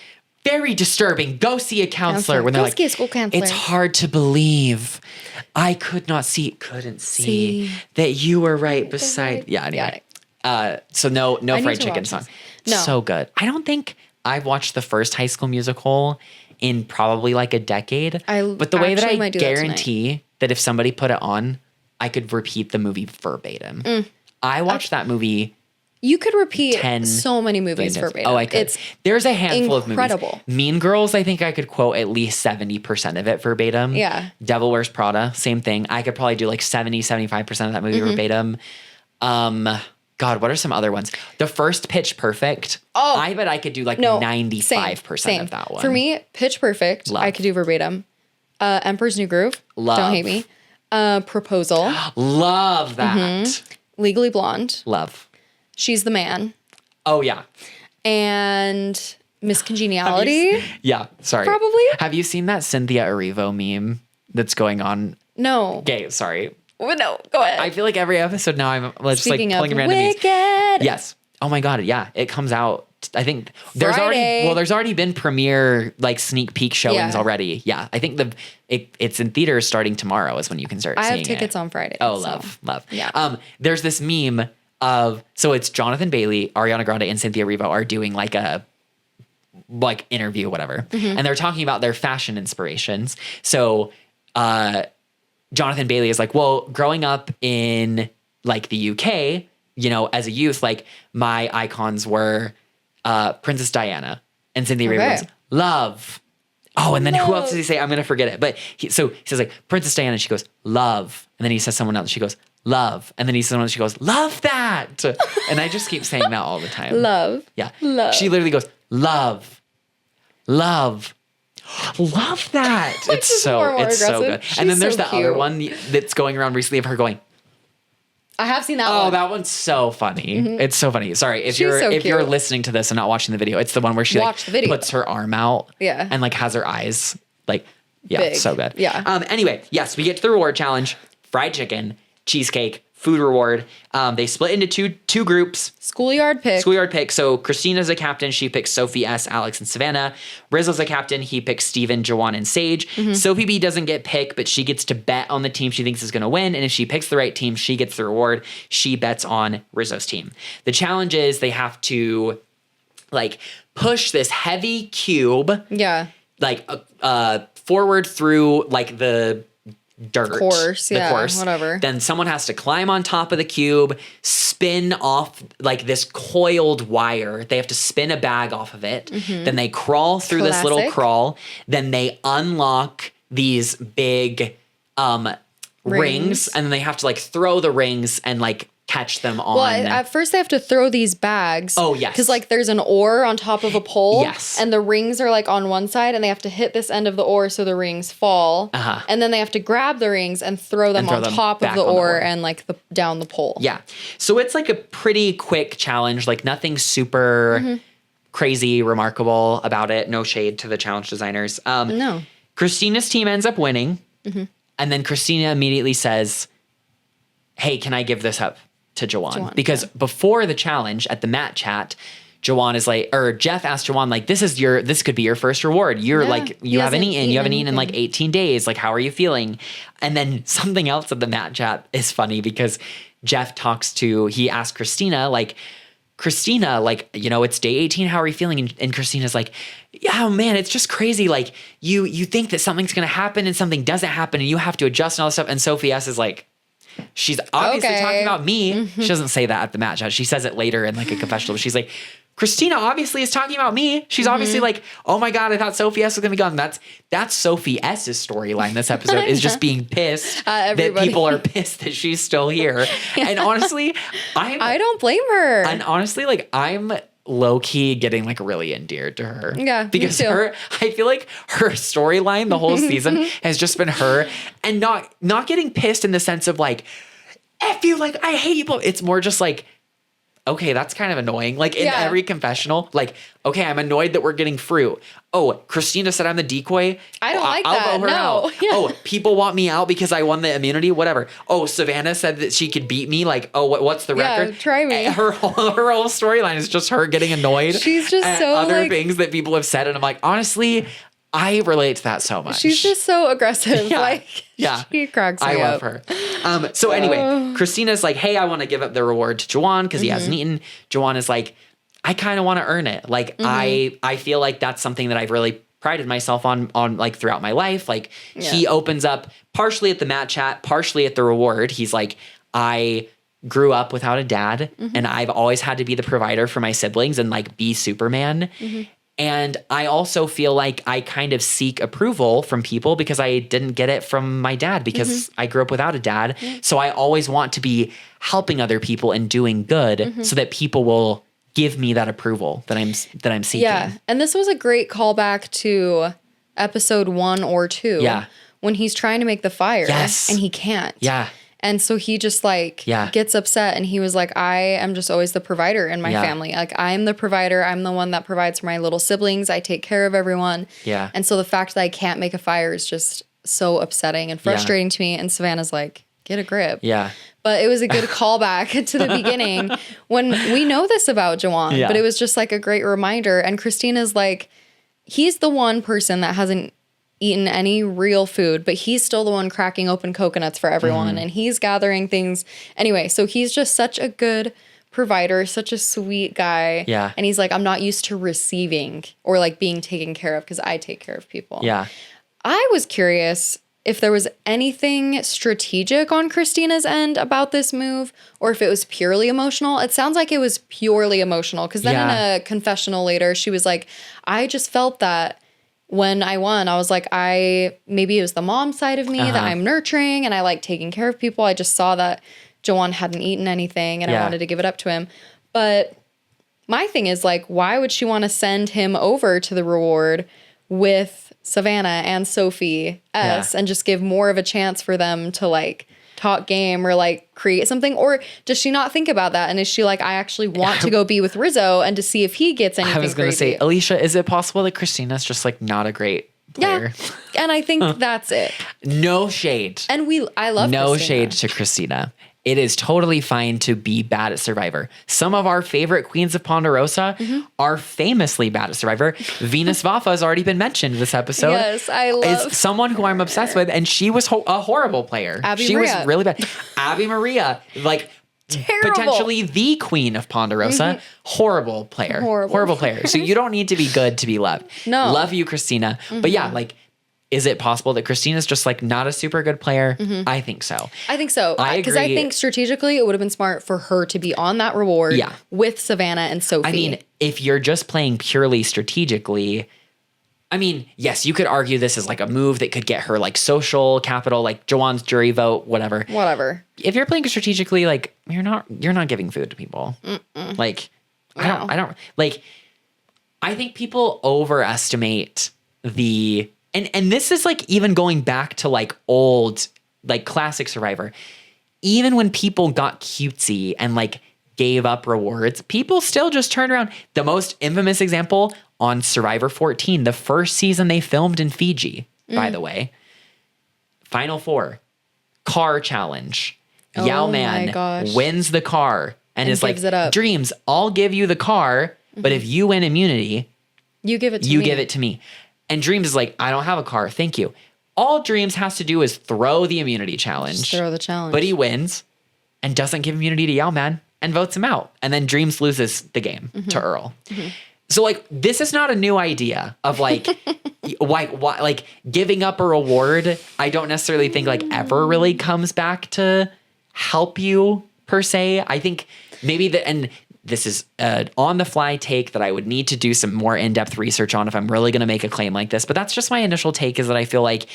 B: very disturbing. Go see a counselor. When they're like, it's hard to believe. I couldn't see that you were right beside. Yeah, anyway. So no fried chicken song. No. So good. I don't think I've watched the first High School Musical in probably like a decade. But the way that I guarantee that if somebody put it on, I could repeat the movie verbatim. I watched that movie.
A: You could repeat so many movies verbatim.
B: Oh, I could. There's a handful of movies.
A: Incredible.
B: Mean Girls, I think I could quote at least 70% of it verbatim.
A: Yeah.
B: Devil Wears Prada, same thing. I could probably do like 75% of that movie verbatim. God, what are some other ones? The first Pitch Perfect. Oh. I bet I could do like 95% of that one.
A: For me, Pitch Perfect, I could do verbatim. Emperor's New Groove.
B: Love.
A: Don't hate me. Proposal.
B: Love that.
A: Legally Blonde.
B: Love.
A: She's the Man.
B: Oh, yeah.
A: And Miss Congeniality.
B: Yeah, sorry.
A: Probably.
B: Have you seen that Cynthia Erivo meme that's going on?
A: No.
B: Okay, sorry.
A: Well, no, go ahead.
B: I feel like every episode now I'm just like pulling random memes. Yes. Oh my God. Yeah. It comes out. I think there's already been premiere like sneak peek showings already. Yeah. I think it's in theaters starting tomorrow is when you can start seeing it. I have
A: tickets on Friday.
B: Oh, love. Yeah. There's this meme so it's Jonathan Bailey, Ariana Grande, and Cynthia Erivo are doing like a interview, whatever. And they're talking about their fashion inspirations. So, Jonathan Bailey is like, well, growing up in like the UK, you know, as a youth, like my icons were Princess Diana and Cynthia Erivo's Love. Oh, and then who else does he say? I'm going to forget it. But he says like Princess Diana, she goes, Love. And then he says someone else, she goes, Love. And then he says someone else, she goes, Love that. And I just keep saying that all the time.
A: Love.
B: Yeah.
A: Love.
B: She literally goes, Love. Love. Love that. It's so good. And then there's the other one that's going around recently of her going,
A: I have seen that one.
B: Oh, that one's so funny. It's so funny. Sorry, if
A: She's
B: you're listening to this and not watching the video, it's the one where she puts her arm out and like has her eyes like
A: big.
B: So good.
A: Yeah.
B: Anyway, yes, we get to the reward challenge. Fried chicken, cheesecake, food reward. They split into two groups.
A: Schoolyard pick.
B: So Christina's a captain. She picks Sophie S, Alex, and Savannah. Rizzo's a captain. He picks Steven, Jawan, and Sage. Sophie B doesn't get picked, but she gets to bet on the team she thinks is going to win. And if she picks the right team, she gets the reward. She bets on Rizzo's team. The challenge is they have to like push this heavy cube.
A: Yeah.
B: Like forward through like the dirt.
A: Course, whatever.
B: Then someone has to climb on top of the cube, spin off like this coiled wire. They have to spin a bag off of it. Then they crawl through this little crawl. Then they unlock these big rings, and then they have to like throw the rings and like catch them on.
A: Well, at first they have to throw these bags.
B: Oh, yes.
A: Because like there's an oar on top of a pole.
B: Yes.
A: And the rings are like on one side, and they have to hit this end of the oar so the rings fall. And then they have to grab the rings and throw them on top of the oar and like down the pole.
B: Yeah. So it's like a pretty quick challenge, like nothing super crazy, remarkable about it. No shade to the challenge designers.
A: No.
B: Christina's team ends up winning. And then Christina immediately says, hey, can I give this up to Jawan? Because before the challenge at the mat chat, Jawan is like, or Jeff asked Jawan, like, this could be your first reward. You're like, you haven't eaten in like 18 days. Like, how are you feeling? And then something else at the mat chat is funny because Jeff he asked Christina, like, it's day 18. How are you feeling? And Christina's like, yeah, man, it's just crazy. Like you think that something's going to happen and something doesn't happen and you have to adjust and all this stuff. And Sophie S is like, she's obviously talking about me. She doesn't say that at the match. She says it later in like a confessional, but she's like, Christina obviously is talking about me. She's obviously like, oh my God, I thought Sophie S was going to be gone. That's Sophie S's storyline this episode is just being pissed that people are pissed that she's still here. And honestly, I don't
A: blame her.
B: And honestly, like I'm low-key getting like really endeared to her.
A: Yeah,
B: because I feel like her storyline the whole season has just been her and not getting pissed in the sense of like, F you, like I hate you. It's more just like, okay, that's kind of annoying. Like in every confessional, like, okay, I'm annoyed that we're getting fruit. Oh, Christina said I'm the decoy.
A: I don't like that.
B: I'll vote her out. Yeah. Oh, people want me out because I won the immunity, whatever. Oh, Savannah said that she could beat me. Like, oh, what's the record?
A: Try me.
B: Her whole storyline is just her getting annoyed.
A: She's just so
B: other things that people have said. And I'm like, honestly, I relate to that so much.
A: She's just so aggressive. She cracks me up.
B: I love her. So anyway, Christina's like, hey, I want to give up the reward to Jawan because he hasn't eaten. Jawan is like, I kind of want to earn it. Like, I feel like that's something that I've really prided myself on like throughout my life. Like he opens up partially at the mat chat, partially at the reward. He's like, I grew up without a dad and I've always had to be the provider for my siblings and like be Superman. And I also feel like I kind of seek approval from people because I didn't get it from my dad because I grew up without a dad. So I always want to be helping other people and doing good so that people will give me that approval that I'm seeking.
A: Yeah. And this was a great callback to episode 1 or 2.
B: Yeah.
A: When he's trying to make the fire and he can't.
B: Yeah.
A: And so he just like gets upset and he was like, I am just always the provider in my family. Like I'm the provider. I'm the one that provides for my little siblings. I take care of everyone.
B: Yeah.
A: And so the fact that I can't make a fire is just so upsetting and frustrating to me. And Savannah's like, get a grip.
B: Yeah.
A: But it was a good callback to the beginning when we know this about Jawan, but it was just like a great reminder. And Christina's like, he's the one person that hasn't eaten any real food, but he's still the one cracking open coconuts for everyone and he's gathering things. Anyway, so he's just such a good provider, such a sweet guy.
B: Yeah.
A: And he's like, I'm not used to receiving or like being taken care of because I take care of people.
B: Yeah.
A: I was curious if there was anything strategic on Christina's end about this move or if it was purely emotional. It sounds like it was purely emotional because then in a confessional later, she was like, I just felt that when I won, I was like, maybe it was the mom side of me that I'm nurturing and I like taking care of people. I just saw that Jawan hadn't eaten anything and I wanted to give it up to him. But my thing is like, why would she want to send him over to the reward with Savannah and Sophie S and just give more of a chance for them to like talk game or like create something? Or does she not think about that? And is she like, I actually want to go be with Rizzo and to see if he gets anything
B: I was going to say, Alicia, is it possible that Christina's just like not a great player?
A: Yeah. And I think that's it.
B: No shade.
A: And I love
B: no
A: Christina.
B: shade to Christina. It is totally fine to be bad at Survivor. Some of our favorite queens of Ponderosa are famously bad at Survivor. Venus Vafa has already been mentioned this episode.
A: Yes, I love.
B: Is someone who I'm obsessed with, and she was a horrible player.
A: She
B: was really bad. Abby Maria, like
A: terrible.
B: Potentially the queen of Ponderosa. Horrible player. Horrible player. So you don't need to be good to be loved.
A: No.
B: Love you, Christina. But yeah, like, is it possible that Christina's just like not a super good player? I think so.
A: I think so.
B: I agree.
A: Because I think strategically it would have been smart for her to be on that reward with Savannah and Sophie.
B: I mean, if you're just playing purely strategically, I mean, yes, you could argue this is like a move that could get her like social capital, like Joanne's jury vote, whatever. If you're playing strategically, like you're not giving food to people. Like, I don't like, I think people overestimate the, and this is like even going back to like old, like classic Survivor, even when people got cutesy and like gave up rewards, people still just turned around. The most infamous example on Survivor 14, the first season they filmed in Fiji, by the way. Final four, car challenge. Yao Man wins the car and is like,
A: it up.
B: Dreams, I'll give you the car, but if you win immunity,
A: you give it to me.
B: And Dreams is like, I don't have a car, thank you. All Dreams has to do is throw the immunity challenge.
A: Just throw the challenge.
B: But he wins and doesn't give immunity to Yao Man and votes him out. And then Dreams loses the game to Earl. So like, this is not a new idea of like, like giving up a reward. I don't necessarily think like ever really comes back to help you per se. I think maybe and this is an on the fly take that I would need to do some more in-depth research on if I'm really going to make a claim like this. But that's just my initial take, is that I feel like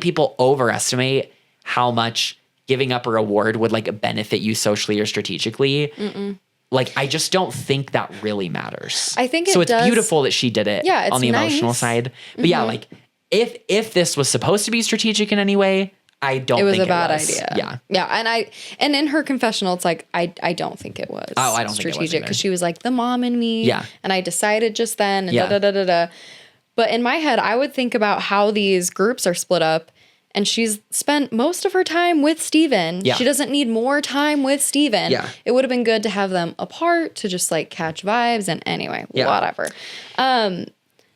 B: people overestimate how much giving up a reward would like benefit you socially or strategically. Like, I just don't think that really matters.
A: I think
B: so. It's beautiful that she did it on the emotional side. But yeah, like if this was supposed to be strategic in any way, I don't think it was.
A: It was a bad idea. Yeah. And in her confessional, it's like, I don't think it was.
B: Oh, I don't
A: strategic,
B: think it was
A: because she was like, the mom and me.
B: Yeah.
A: And I decided just then and But in my head, I would think about how these groups are split up. And she's spent most of her time with Steven.
B: Yeah.
A: She doesn't need more time with Steven.
B: Yeah.
A: It would have been good to have them apart to just like catch vibes. And anyway, whatever.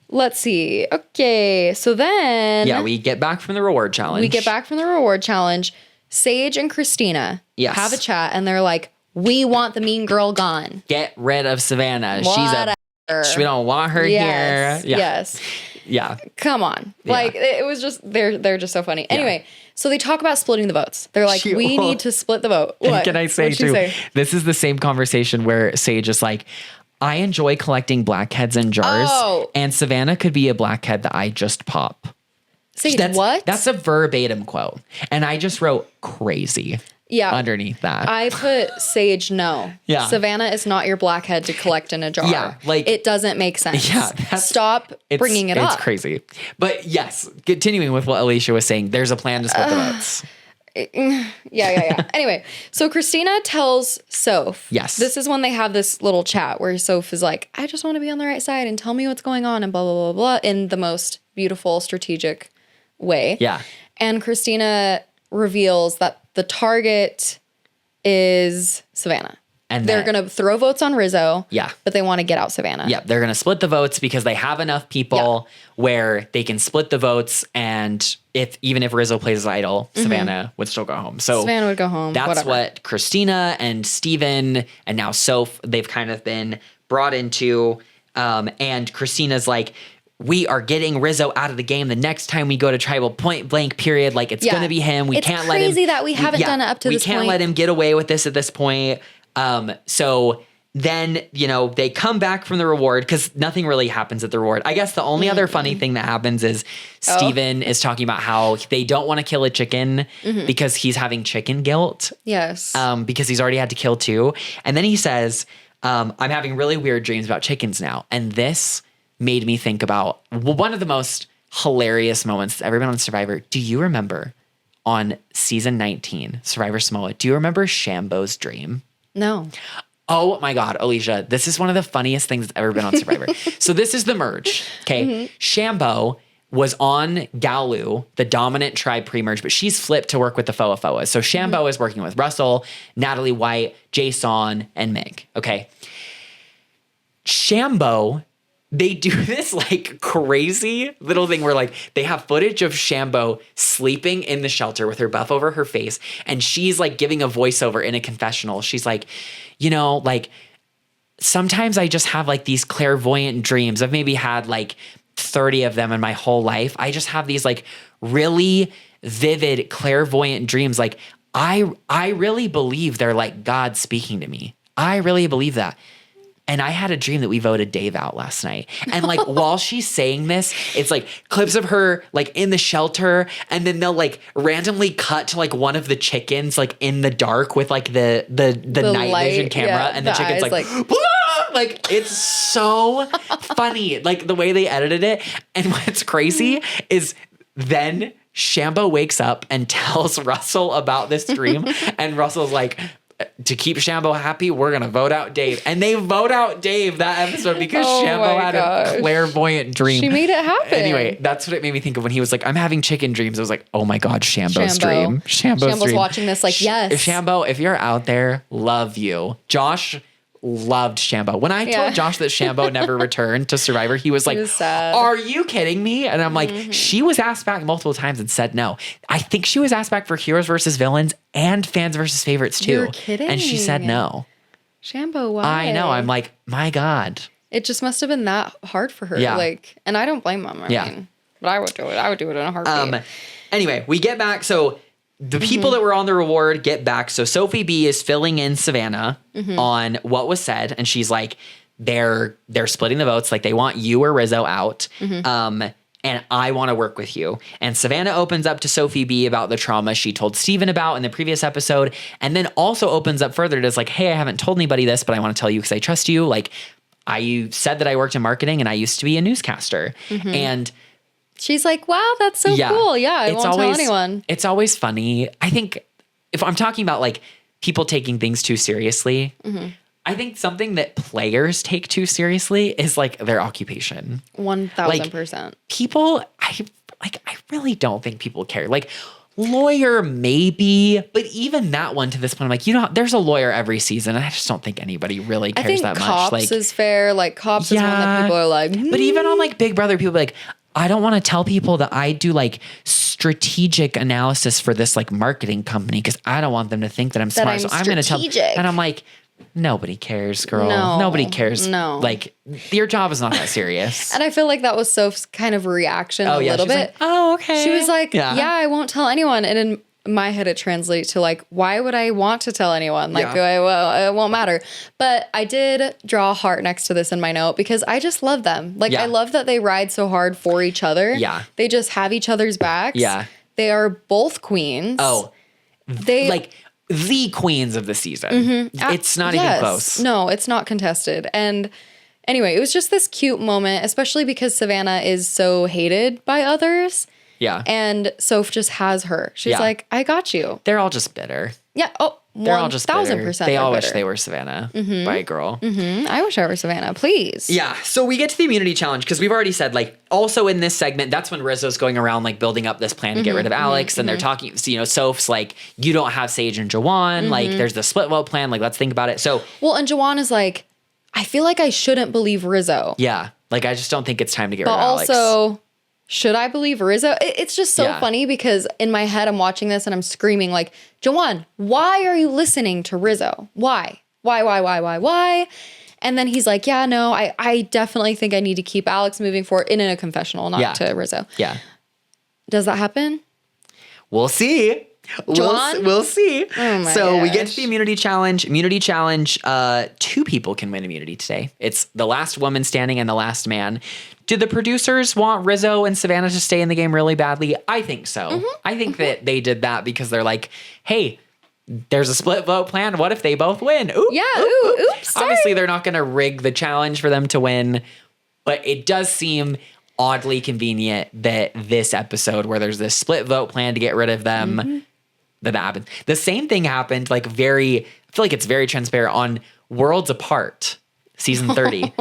A: Let's see. Okay. So then.
B: Yeah, we get back from the reward challenge.
A: Sage and Christina have a chat and they're like, we want the mean girl gone.
B: Get rid of Savannah. Whatever. She's we don't want her here.
A: Yes.
B: Yeah.
A: Come on. Like, it was just, they're just so funny. Anyway, so they talk about splitting the votes. They're like, we need to split the vote. What?
B: Can I say too, this is the same conversation where Sage is like, I enjoy collecting blackheads in jars, and Savannah could be a blackhead that I just pop.
A: Sage, what?
B: That's a verbatim quote. And I just wrote crazy. Underneath that.
A: I put Sage, no.
B: Yeah.
A: Savannah is not your blackhead to collect in a jar.
B: Yeah. Like,
A: it doesn't make sense.
B: Yeah.
A: Stop bringing it up.
B: It's crazy. But yes, continuing with what Alicia was saying, there's a plan to split the votes.
A: Yeah. Anyway, so Christina tells Soph.
B: Yes.
A: This is when they have this little chat where Soph is like, I just want to be on the right side and tell me what's going on and blah, blah, blah, blah, in the most beautiful, strategic way.
B: Yeah.
A: And Christina reveals that the target is Savannah. And they're going to throw votes on Rizzo.
B: Yeah.
A: But they want to get out Savannah.
B: Yeah. They're going to split the votes because they have enough people where they can split the votes. And even if Rizzo plays as idol, Savannah would still go home. So
A: Savannah would go home.
B: That's what Christina and Steven and now Soph, they've kind of been brought into. And Christina's like, we are getting Rizzo out of the game the next time we go to tribal, point blank, period. Like, it's going to be him. We can't let him.
A: It's crazy that we haven't done it up to this point.
B: We can't let him get away with this at this point. So then, they come back from the reward because nothing really happens at the reward. I guess the only other funny thing that happens is Steven is talking about how they don't want to kill a chicken because he's having chicken guilt.
A: Yes.
B: Because he's already had to kill 2. And then he says, I'm having really weird dreams about chickens now. And this made me think about one of the most hilarious moments that's ever been on Survivor. Do you remember on season 19, Survivor Samoa. Do you remember Shambo's dream?
A: No.
B: Oh my God, Alicia, this is one of the funniest things that's ever been on Survivor. So this is the merge, okay? Mm-hmm. Shambo was on Galu, the dominant tribe pre-merge, but she's flipped to work with the Foa. So Shambo is working with Russell, Natalie White, Jason, and Meg, okay? Shambo, they do this like crazy little thing where like they have footage of Shambo sleeping in the shelter with her buff over her face, and she's like giving a voiceover in a confessional. She's like, you know, like sometimes I just have like these clairvoyant dreams. I've maybe had like 30 of them in my whole life. I just have these like really vivid clairvoyant dreams. Like I really believe they're like God speaking to me. I really believe that. And I had a dream that we voted Dave out last night. And like while she's saying this, it's like clips of her like in the shelter, and then they'll like randomly cut to like one of the chickens like in the dark with like the night light, vision camera, and the chicken's like it's so funny. Like the way they edited it. And what's crazy is then Shambo wakes up and tells Russell about this dream, and Russell's like, to keep Shambo happy, we're going to vote out Dave. And they vote out Dave that episode because Shambo had a clairvoyant dream.
A: She made it happen.
B: Anyway, that's what it made me think of when he was like, I'm having chicken dreams. I was like, oh my God, Shambo's dream. Shambo's dream.
A: Watching this like, yes.
B: Shambo, if you're out there, love you. Josh loved Shambo. When I told Josh that Shambo never returned to Survivor, he was like, are you kidding me? And I'm like, she was asked back multiple times and said no. I think she was asked back for Heroes versus Villains and Fans versus Favorites too.
A: You're kidding.
B: And she said no.
A: Shambo, why?
B: I know. I'm like, my God.
A: It just must have been that hard for her.
B: Yeah.
A: Like, and I don't blame them. I mean, but I would do it. I would do it in a heartbeat.
B: Anyway, we get back. So the people that were on the reward get back. So Sophie B is filling in Savannah on what was said. And she's like, they're splitting the votes. Like they want you or Rizzo out. And I want to work with you. And Savannah opens up to Sophie B about the trauma she told Steven about in the previous episode. And then also opens up further to like, hey, I haven't told anybody this, but I want to tell you because I trust you. Like I said that I worked in marketing and I used to be a newscaster. And
A: she's like, wow, that's so cool. Yeah, I won't tell anyone.
B: It's always funny. I think if I'm talking about like people taking things too seriously, I think something that players take too seriously is like their occupation.
A: 1,000%.
B: Like, people, I really don't think people care. Like lawyer maybe, but even that one to this point, I'm like, you know, there's a lawyer every season, and I just don't think anybody really cares that much.
A: Cops
B: like
A: is fair. Like cops is one that people are like,
B: But even on like Big Brother, people are like, I don't want to tell people that I do like strategic analysis for this like marketing company because I don't want them to think that I'm smart. So I'm going to tell. And I'm like, nobody cares, girl. Nobody cares.
A: No.
B: Like your job is not that serious.
A: And I feel like that was Soph's kind of reaction a little bit.
B: Like, oh, okay.
A: She was like, yeah, I won't tell anyone. And in my head, it translates to like, why would I want to tell anyone? Like, well, it won't matter. But I did draw a heart next to this in my note because I just love them. Like, I love that they ride so hard for each other.
B: Yeah.
A: They just have each other's backs.
B: Yeah.
A: They are both queens.
B: Oh, they like the queens of the season. It's not even close.
A: No, it's not contested. And anyway, it was just this cute moment, especially because Savannah is so hated by others.
B: Yeah.
A: And Soph just has her. She's like, I got you.
B: They're all just bitter.
A: Yeah. Oh,
B: they're all just
A: 1,000%.
B: They all wish they were Savannah. Bye, girl.
A: I wish I were Savannah, please.
B: Yeah. So we get to the immunity challenge because we've already said, like, also in this segment, that's when Rizzo's going around, like, building up this plan to get rid of Alex. And they're talking, you know, Soph's like, you don't have Sage and Jawan. Like, there's the split vote plan. Like, let's think about it. So,
A: well, and Jawan is like, I feel like I shouldn't believe Rizzo.
B: Yeah. Like, I just don't think it's time to get rid of Alex.
A: But also, should I believe Rizzo? It's just so funny because in my head, I'm watching this and I'm screaming like, Jawan, why are you listening to Rizzo? Why? And then he's like, yeah, no, I definitely think I need to keep Alex moving forward in a confessional, not to Rizzo.
B: Yeah.
A: Does that happen?
B: We'll see. We'll see.
A: Oh my
B: so
A: gosh.
B: we get to the immunity challenge. Two people can win immunity today. It's the last woman standing and the last man. Do the producers want Rizzo and Savannah to stay in the game really badly? I think so. I think that they did that because they're like, hey, there's a split vote plan. What if they both win?
A: Oops.
B: Obviously, they're not going to rig the challenge for them to win, but it does seem oddly convenient that this episode where there's this split vote plan to get rid of them, that happened. The same thing happened I feel like it's very transparent on Worlds Apart, season 30,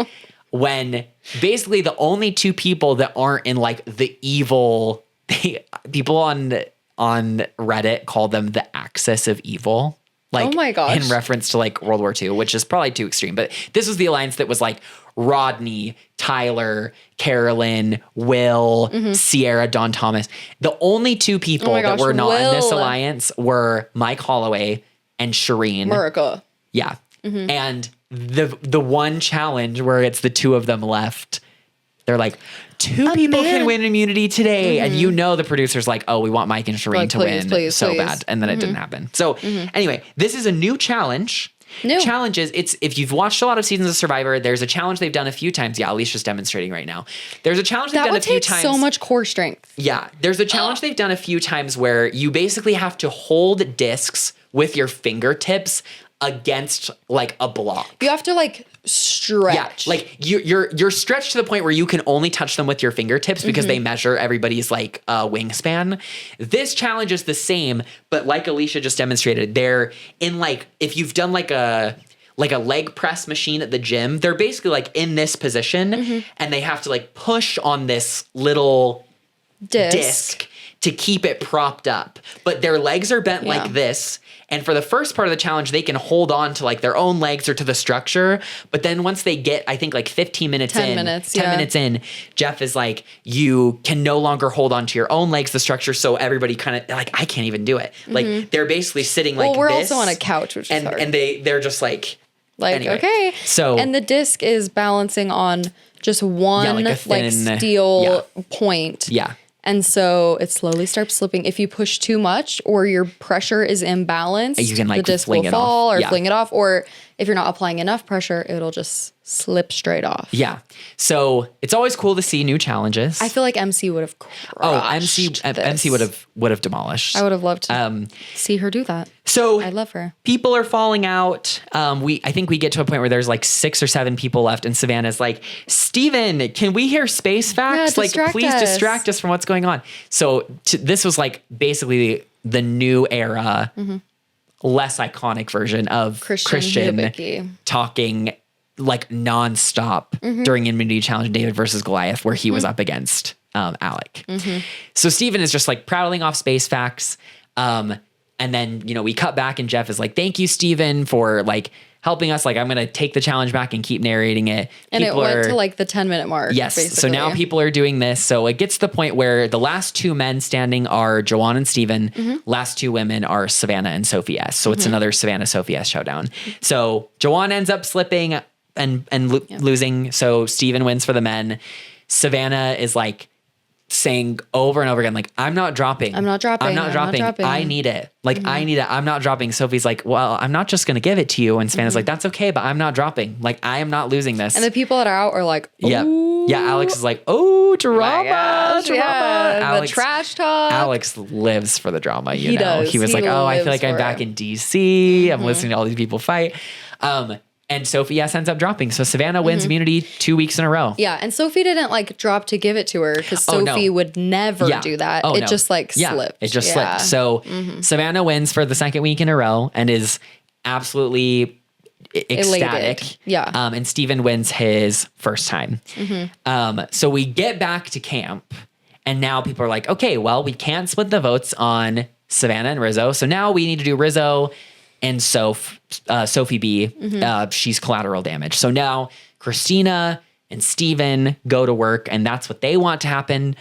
B: when basically the only two people that aren't in like the evil, people on Reddit call them the axis of evil. Like,
A: oh my gosh.
B: in reference to like World War II, which is probably too extreme. But this was the alliance that was like Rodney, Tyler, Carolyn, Will, Sierra, Don Thomas. The only two people that were not in this alliance were Mike Holloway and Shireen.
A: Murica.
B: Yeah. And the one challenge where it's the two of them left, they're like, two people can win immunity today. And the producer's like, oh, we want Mike and Shireen to win so bad. And then it didn't happen. So anyway, this is a new challenge. Challenges, it's if you've watched a lot of seasons of Survivor, there's a challenge they've done a few times. Yeah, Alicia's demonstrating right now. There's a challenge they've done a few times.
A: That would take so much core strength.
B: Yeah, there's a challenge they've done a few times where you basically have to hold discs with your fingertips against like a block.
A: You have to like stretch.
B: Yeah, like you're stretched to the point where you can only touch them with your fingertips because they measure everybody's like wingspan. This challenge is the same, but like Alicia just demonstrated, they're in like, if you've done like a leg press machine at the gym, they're basically like in this position and they have to like push on this little disc to keep it propped up. But their legs are bent like this. And for the first part of the challenge, they can hold on to like their own legs or to the structure. But then once they get, I think like 10 minutes in, Jeff is like, you can no longer hold on to your own legs, the structure. So everybody kind of like, I can't even do it. Like they're basically sitting like this.
A: Well, we're also on a couch, which is hard.
B: And they're just like anyway.
A: Okay.
B: So,
A: and the disc is balancing on just one like steel point.
B: Yeah.
A: And so it slowly starts slipping. If you push too much or your pressure is imbalanced,
B: you can like
A: the disc will fall or fling it off. Or if you're not applying enough pressure, it'll just slip straight off.
B: Yeah. So it's always cool to see new challenges.
A: I feel like MC would have crushed
B: MC would have demolished.
A: I would have loved to see her do that.
B: So
A: I love her.
B: People are falling out. I think we get to a point where there's like 6 or 7 people left, and Savannah's like, Steven, can we hear space facts?
A: Yeah,
B: like, please distract us from what's going on. So this was like basically the new era, less iconic version of Christian talking like nonstop during Immunity Challenge David versus Goliath, where he was up against Alec. So Steven is just like prattling off space facts. And then, we cut back and Jeff is like, thank you, Steven, for like helping us. Like, I'm going to take the challenge back and keep narrating it.
A: And it went to like the 10-minute mark.
B: Yes.
A: Basically.
B: So now people are doing this. So it gets to the point where the last 2 men standing are Joanne and Steven. Last 2 women are Savannah and Sophie S. So it's another Savannah Sophie S showdown. So Joanne ends up slipping and losing. So Steven wins for the men. Savannah is like saying over and over again, like, I'm not dropping. I need it. Like, I need it. I'm not dropping. Sophie's like, well, I'm not just going to give it to you. And Savannah's like, that's okay, but I'm not dropping. Like, I am not losing this.
A: And the people that are out are like, ooh.
B: Yeah. Alex is like, oh, drama.
A: Yeah,
B: Alex,
A: the trash talk.
B: Alex lives for the drama,
A: He does.
B: He was like, oh, I feel like I'm back in DC. I'm listening to all these people fight. And Sophie, ends up dropping. So Savannah wins immunity 2 weeks in a row.
A: Yeah, and Sophie didn't like drop to give it to her because Sophie would never do that. It just like slipped.
B: It just slipped. So Savannah wins for the 2nd week in a row and is absolutely ecstatic.
A: Elated. Yeah.
B: And Steven wins his first time. So we get back to camp and now people are like, okay, well, we can't split the votes on Savannah and Rizzo. So now we need to do Rizzo and Sophie B, she's collateral damage. So now Christina and Steven go to work and that's what they want to happen.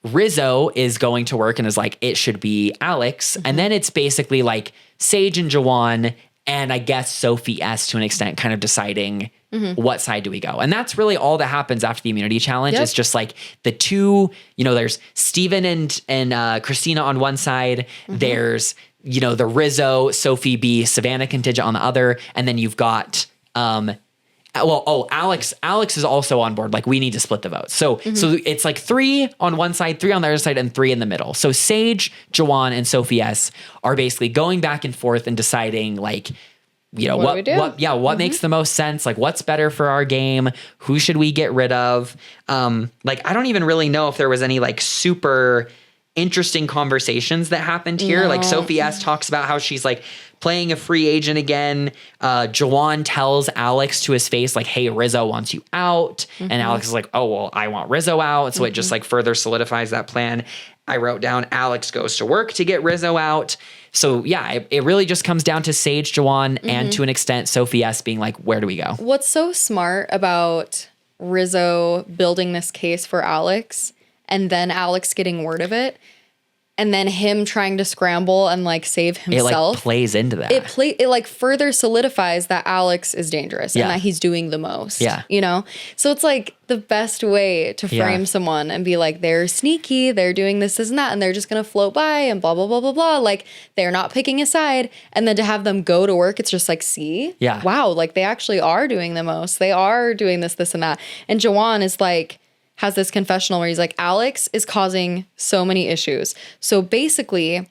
B: Rizzo is going to work and is like, it should be Alex. And then it's basically like Sage and Jawan and I guess Sophie S to an extent kind of deciding what side do we go. And that's really all that happens after the immunity challenge. It's just like the two, there's Steven and Christina on one side. There's the Rizzo, Sophie B, Savannah contingent on the other. And then you've got, Alex is also on board. Like we need to split the votes. So it's like 3 on one side, 3 on the other side, and 3 in the middle. So Sage, Jawan, and Sophie S are basically going back and forth and deciding like, you know, what makes the most sense? Like, what's better for our game? Who should we get rid of? Like, I don't even really know if there was any like super interesting conversations that happened here. No. Like Sophie S talks about how she's like playing a free agent again. Juwan tells Alex to his face, like, hey, Rizzo wants you out. And Alex is like, oh, well, I want Rizzo out. So it just like further solidifies that plan. I wrote down Alex goes to work to get Rizzo out. So yeah, it really just comes down to Sage, Juwan, and to an extent, Sophie S being like, where do we go?
A: What's so smart about Rizzo building this case for Alex and then Alex getting word of it and then him trying to scramble and like save himself.
B: It like plays into that.
A: It like further solidifies that Alex is dangerous and that he's doing the most.
B: Yeah.
A: You know? So it's like the best way to frame someone and be like, they're sneaky, they're doing this and that, and they're just gonna float by and blah, blah, blah, blah, blah. Like they're not picking a side. And then to have them go to work, it's just like, see?
B: Yeah.
A: Wow, like they actually are doing the most. They are doing this, and that. And Juwan is like, has this confessional where he's like, Alex is causing so many issues. So basically,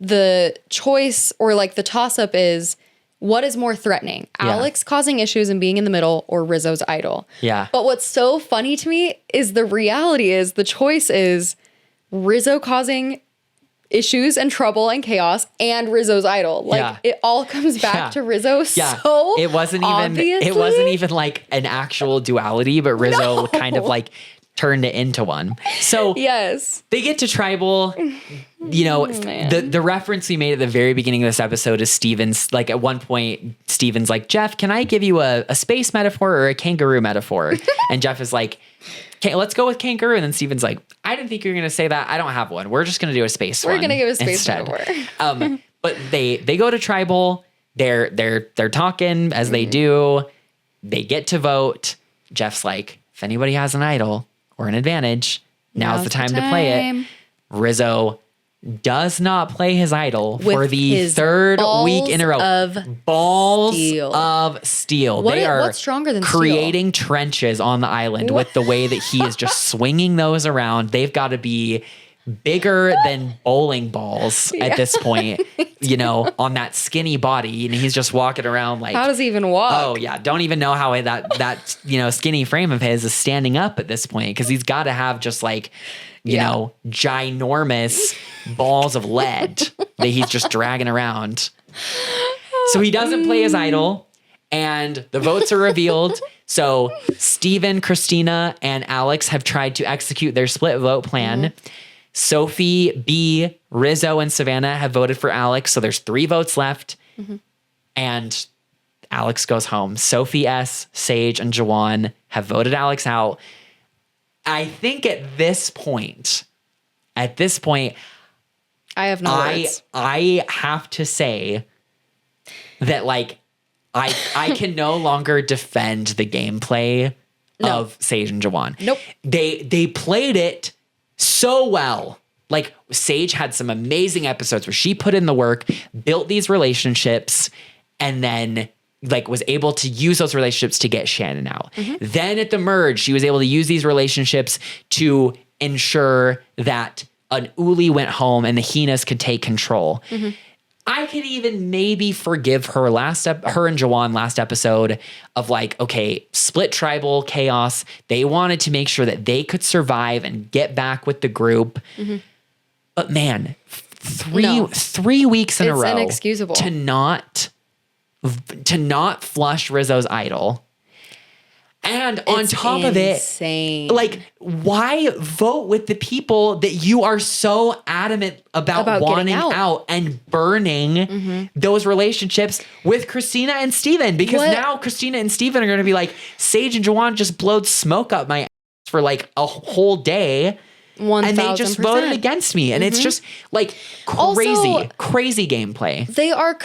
A: the choice or like the toss-up is, what is more threatening? Alex causing issues and being in the middle, or Rizzo's idol?
B: Yeah.
A: But what's so funny to me is the reality is the choice is Rizzo causing issues and trouble and chaos and Rizzo's idol. Like it all comes back to Rizzo. So
B: it wasn't even like an actual duality, but Rizzo kind of like turned it into one. So
A: yes,
B: they get to tribal. You know, the reference we made at the very beginning of this episode is Steven's, like at one point, Steven's like, Jeff, can I give you a space metaphor or a kangaroo metaphor? And Jeff is like, okay, let's go with kangaroo. And then Steven's like, I didn't think you were going to say that. I don't have one. We're just going to do a space one.
A: We're going to give a space
B: metaphor. But they go to tribal. They're talking as they do. They get to vote. Jeff's like, if anybody has an idol or an advantage, now's the time to play it. Rizzo does not play his idol for the third week in a row. Balls of steel.
A: What's stronger than
B: creating trenches on the island with the way that he is just swinging those around. They've got to be bigger than bowling balls at this point, you know, on that skinny body. And he's just walking around like,
A: how does he even walk?
B: Oh yeah. Don't even know how that, you know, skinny frame of his is standing up at this point. Cause he's got to have just like, you know, ginormous balls of lead that he's just dragging around. So he doesn't play his idol, and the votes are revealed. So Steven, Christina, and Alex have tried to execute their split vote plan. Sophie, B, Rizzo, and Savannah have voted for Alex. So there's 3 votes left. And Alex goes home. Sophie S, Sage, and Juwan have voted Alex out. I think at this point, I
A: have no words.
B: I have to say that like I can no longer defend the gameplay of Sage and Juwan.
A: Nope.
B: They played it so well. Like Sage had some amazing episodes where she put in the work, built these relationships, and then like was able to use those relationships to get Shannon out. Then at the merge, she was able to use these relationships to ensure that an Uli went home and the Heenas could take control. I could even maybe forgive her and Juwan last episode of like, okay, split tribal chaos. They wanted to make sure that they could survive and get back with the group. But man, 3 weeks in a row,
A: it's inexcusable
B: to not flush Rizzo's idol. And on top of it, like, why vote with the people that you are so adamant about wanting out and burning those relationships with Christina and Steven? Because now Christina and Steven are going to be like, Sage and Juwan just blowed smoke up my ass for like a whole day.
A: 1,000%.
B: And they just voted against me. And it's just like crazy gameplay.
A: They are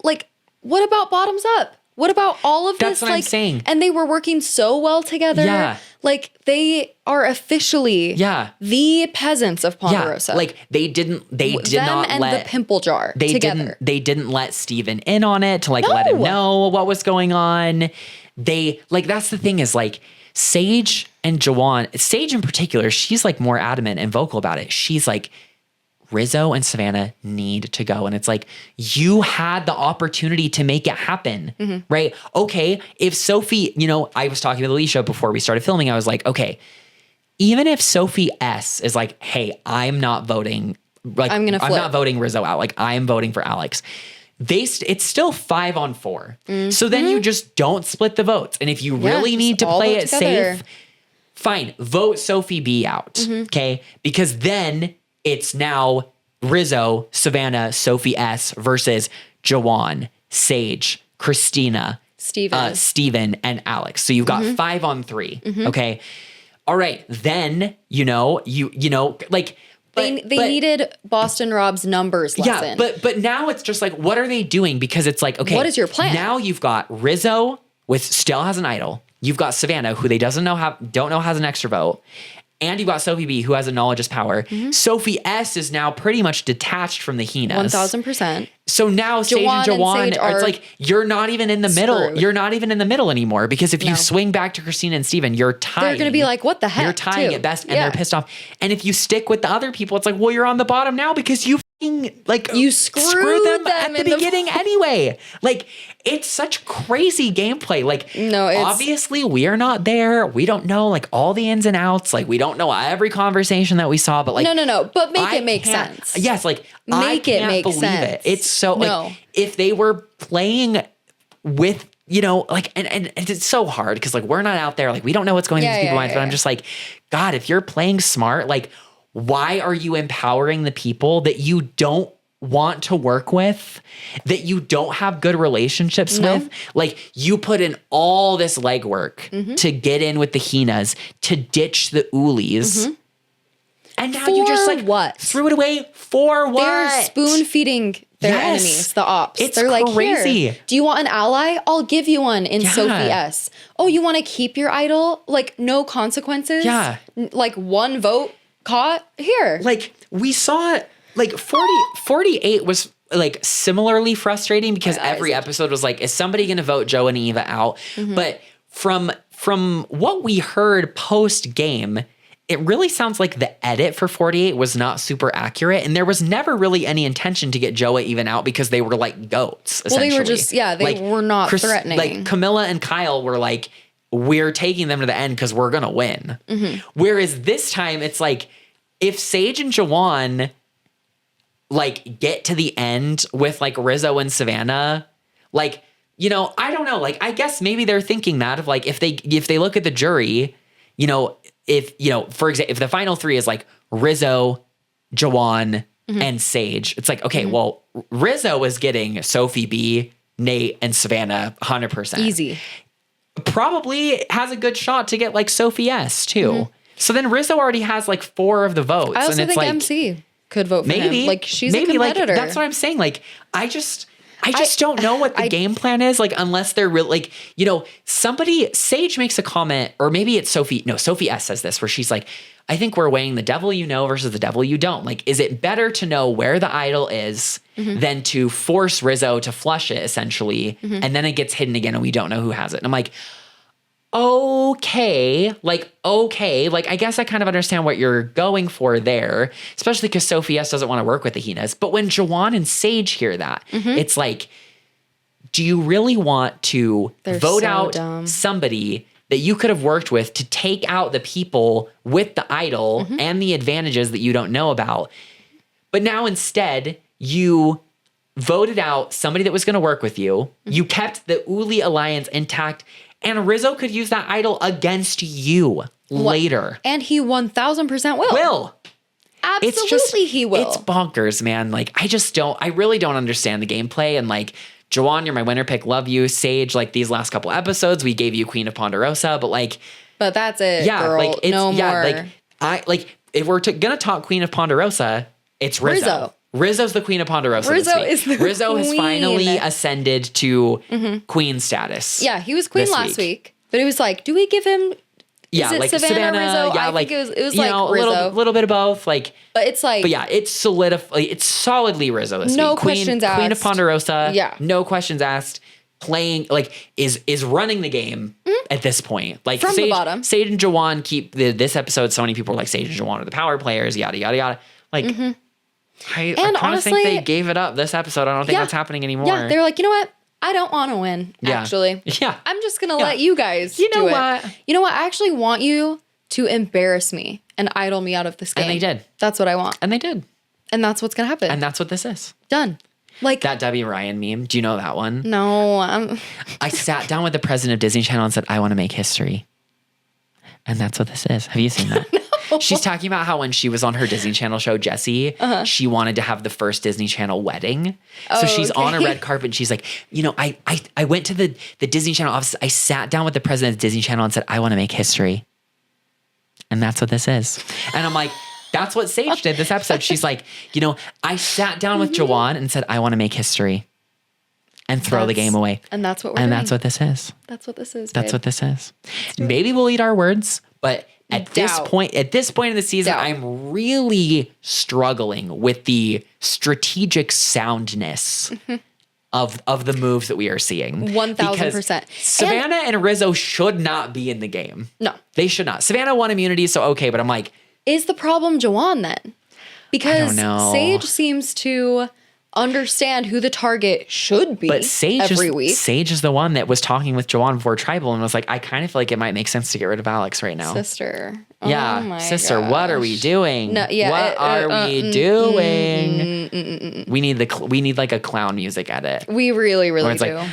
A: like, what about bottoms up? What about all of this?
B: That's what I'm saying.
A: And they were working so well together.
B: Yeah.
A: Like they are officially the peasants of Ponderosa.
B: Yeah. Like they did not
A: let the pimple jar together.
B: They didn't let Steven in on it to like let him know what was going on. They like, that's the thing is like Sage and Juwan, Sage in particular, she's like more adamant and vocal about it. She's like, Rizzo and Savannah need to go. And it's like, you had the opportunity to make it happen, right? Okay, if Sophie, I was talking with Alicia before we started filming. I was like, okay, even if Sophie S is like, hey, I'm not voting. Like, I'm not voting Rizzo out. Like, I'm voting for Alex. It's still 5-on-4. So then you just don't split the votes. And if you really need to play it safe, fine, vote Sophie B out. Okay. Because then it's now Rizzo, Savannah, Sophie S versus Jawan, Sage, Christina, Steven, and Alex. So you've got 5-on-3. Okay. All right. Then, like,
A: They needed Boston Rob's numbers lesson.
B: Yeah, but now it's just like, what are they doing? Because it's like, okay,
A: what is your plan?
B: Now you've got Rizzo still has an idol. You've got Savannah, who they don't know has an extra vote. And you've got Sophie B, who has a knowledge is power. Sophie S is now pretty much detached from the Heenas.
A: 1,000%.
B: So now Sage and Jawan, it's like, you're not even in the middle. You're not even in the middle anymore, because if you swing back to Christina and Steven, you're tying.
A: They're going to be like, what the heck?
B: You're tying at best, and they're pissed off. And if you stick with the other people, it's like, well, you're on the bottom now because you screwed them at the beginning anyway. Like, it's such crazy gameplay. Like, obviously we are not there. We don't know like all the ins and outs. Like, we don't know every conversation that we saw, but like,
A: no. But make it make sense.
B: Yes. Like,
A: make it make sense.
B: It. It's so like, if they were playing with, like, and it's so hard because like, we're not out there. Like, we don't know what's going through these people's minds, but I'm just like, God, if you're playing smart, like, why are you empowering the people that you don't want to work with, that you don't have good relationships with? Like, you put in all this legwork to get in with the Heenas, to ditch the Ulis. And now you just like threw it away for what?
A: They're spoon feeding their enemies, the ops.
B: They're like, crazy.
A: Here, do you want an ally? I'll give you one in Sophie S. Oh, you want to keep your idol? Like, no consequences?
B: Yeah.
A: Like, one vote caught? Here.
B: Like, we saw like 48 was like similarly frustrating because every episode was like, is somebody going to vote Joe and Eva out? But from what we heard post game, it really sounds like the edit for 48 was not super accurate, and there was never really any intention to get Joa even out because they were like goats, essentially.
A: Well, they were just, they were not threatening.
B: Like, Camilla and Kyle were like, we're taking them to the end because we're going to win. Whereas this time, it's like, if Sage and Jawan like get to the end with like Rizzo and Savannah, like, I don't know. Like, I guess maybe they're thinking that of like, if they look at the jury, for example, if the final three is like Rizzo, Jawan, and Sage, it's like, okay, well, Rizzo is getting Sophie B, Nate, and Savannah 100%.
A: Easy.
B: Probably has a good shot to get like Sophie S too. So then Rizzo already has like 4 of the votes.
A: I also
B: and it's
A: think
B: like,
A: MC could vote for him. Like, she's a competitor.
B: Like, that's what I'm saying. Like, I just don't know what the game plan is. Like, unless they're really like, Sage makes a comment, or maybe it's Sophie. No, Sophie S says this, where she's like, I think we're weighing the devil you know versus the devil you don't. Like, is it better to know where the idol is than to force Rizzo to flush it, essentially, and then it gets hidden again and we don't know who has it? And I'm like, okay, I guess I kind of understand what you're going for there, especially because Sophie S doesn't want to work with the Heenas. But when Jawan and Sage hear that, it's like, do you really want to vote out somebody that you could have worked with to take out the people with the idol and the advantages that you don't know about? But now instead, you voted out somebody that was going to work with you. You kept the Uli alliance intact, and Rizzo could use that idol against you later. And he
A: 1,000% will. Absolutely, he will.
B: It's bonkers, man. Like, I really don't understand the gameplay. And like, Jawan, you're my winner pick. Love you. Sage, like, these last couple episodes, we gave you Queen of Ponderosa, but that's it. Yeah, girl. Like, it's no more. If we're gonna talk Queen of Ponderosa, it's Rizzo. Rizzo's the Queen of Ponderosa. Rizzo has finally ascended to queen status.
A: Yeah, he was queen last week, but it was like, do we give him?
B: Yeah,
A: like Savannah Rizzo? Yeah, I think it was like
B: a little bit of both. Like,
A: but it's like,
B: but yeah, it's solidified. It's solidly Rizzo this week.
A: No questions asked.
B: Queen of Ponderosa.
A: Yeah,
B: no questions asked. Playing is running the game at this point. Like,
A: from the bottom.
B: Sage and Jawan keep this episode. So many people were like, Sage and Jawan are the power players. Yada yada yada. Like. I kind of think they gave it up this episode. I don't think that's happening anymore.
A: Yeah, they're like, you know what? I don't want to win, actually.
B: Yeah.
A: I'm just going to let you guys do it. You know what? I actually want you to embarrass me and idle me out of this game.
B: And they did.
A: That's what I want.
B: And they did.
A: And that's what's going to happen.
B: And that's what this is.
A: Done. Like
B: that Debbie Ryan meme. Do you know that one?
A: No.
B: I sat down with the president of Disney Channel and said, I want to make history. And that's what this is. Have you seen that? No. She's talking about how when she was on her Disney Channel show, Jessie, she wanted to have the first Disney Channel wedding. So she's on a red carpet and she's like, you know, I went to the Disney Channel office. I sat down with the president of Disney Channel and said, I want to make history. And that's what this is. And I'm like, that's what Sage did this episode. She's like, you know, I sat down with Jawan and said, I want to make history and throw the game away.
A: And that's what we're doing.
B: And that's what this is.
A: That's what this is.
B: That's what this is. Maybe we'll eat our words, but at this point in the season, I'm really struggling with the strategic soundness of the moves that we are seeing.
A: 1,000%.
B: Savannah and Rizzo should not be in the game.
A: No.
B: They should not. Savannah won immunity, so okay, but I'm like...
A: Is the problem Jawan then? Because
B: I don't know.
A: Sage seems to understand who the target should be every week.
B: Sage is the one that was talking with Jawan before Tribal and was like, I kind of feel like it might make sense to get rid of Alex right now.
A: Sister.
B: Yeah.
A: Oh my
B: sister,
A: gosh.
B: what are we doing?
A: No, yeah,
B: what are we doing? We need like a clown music edit.
A: We really, really do.
B: Like,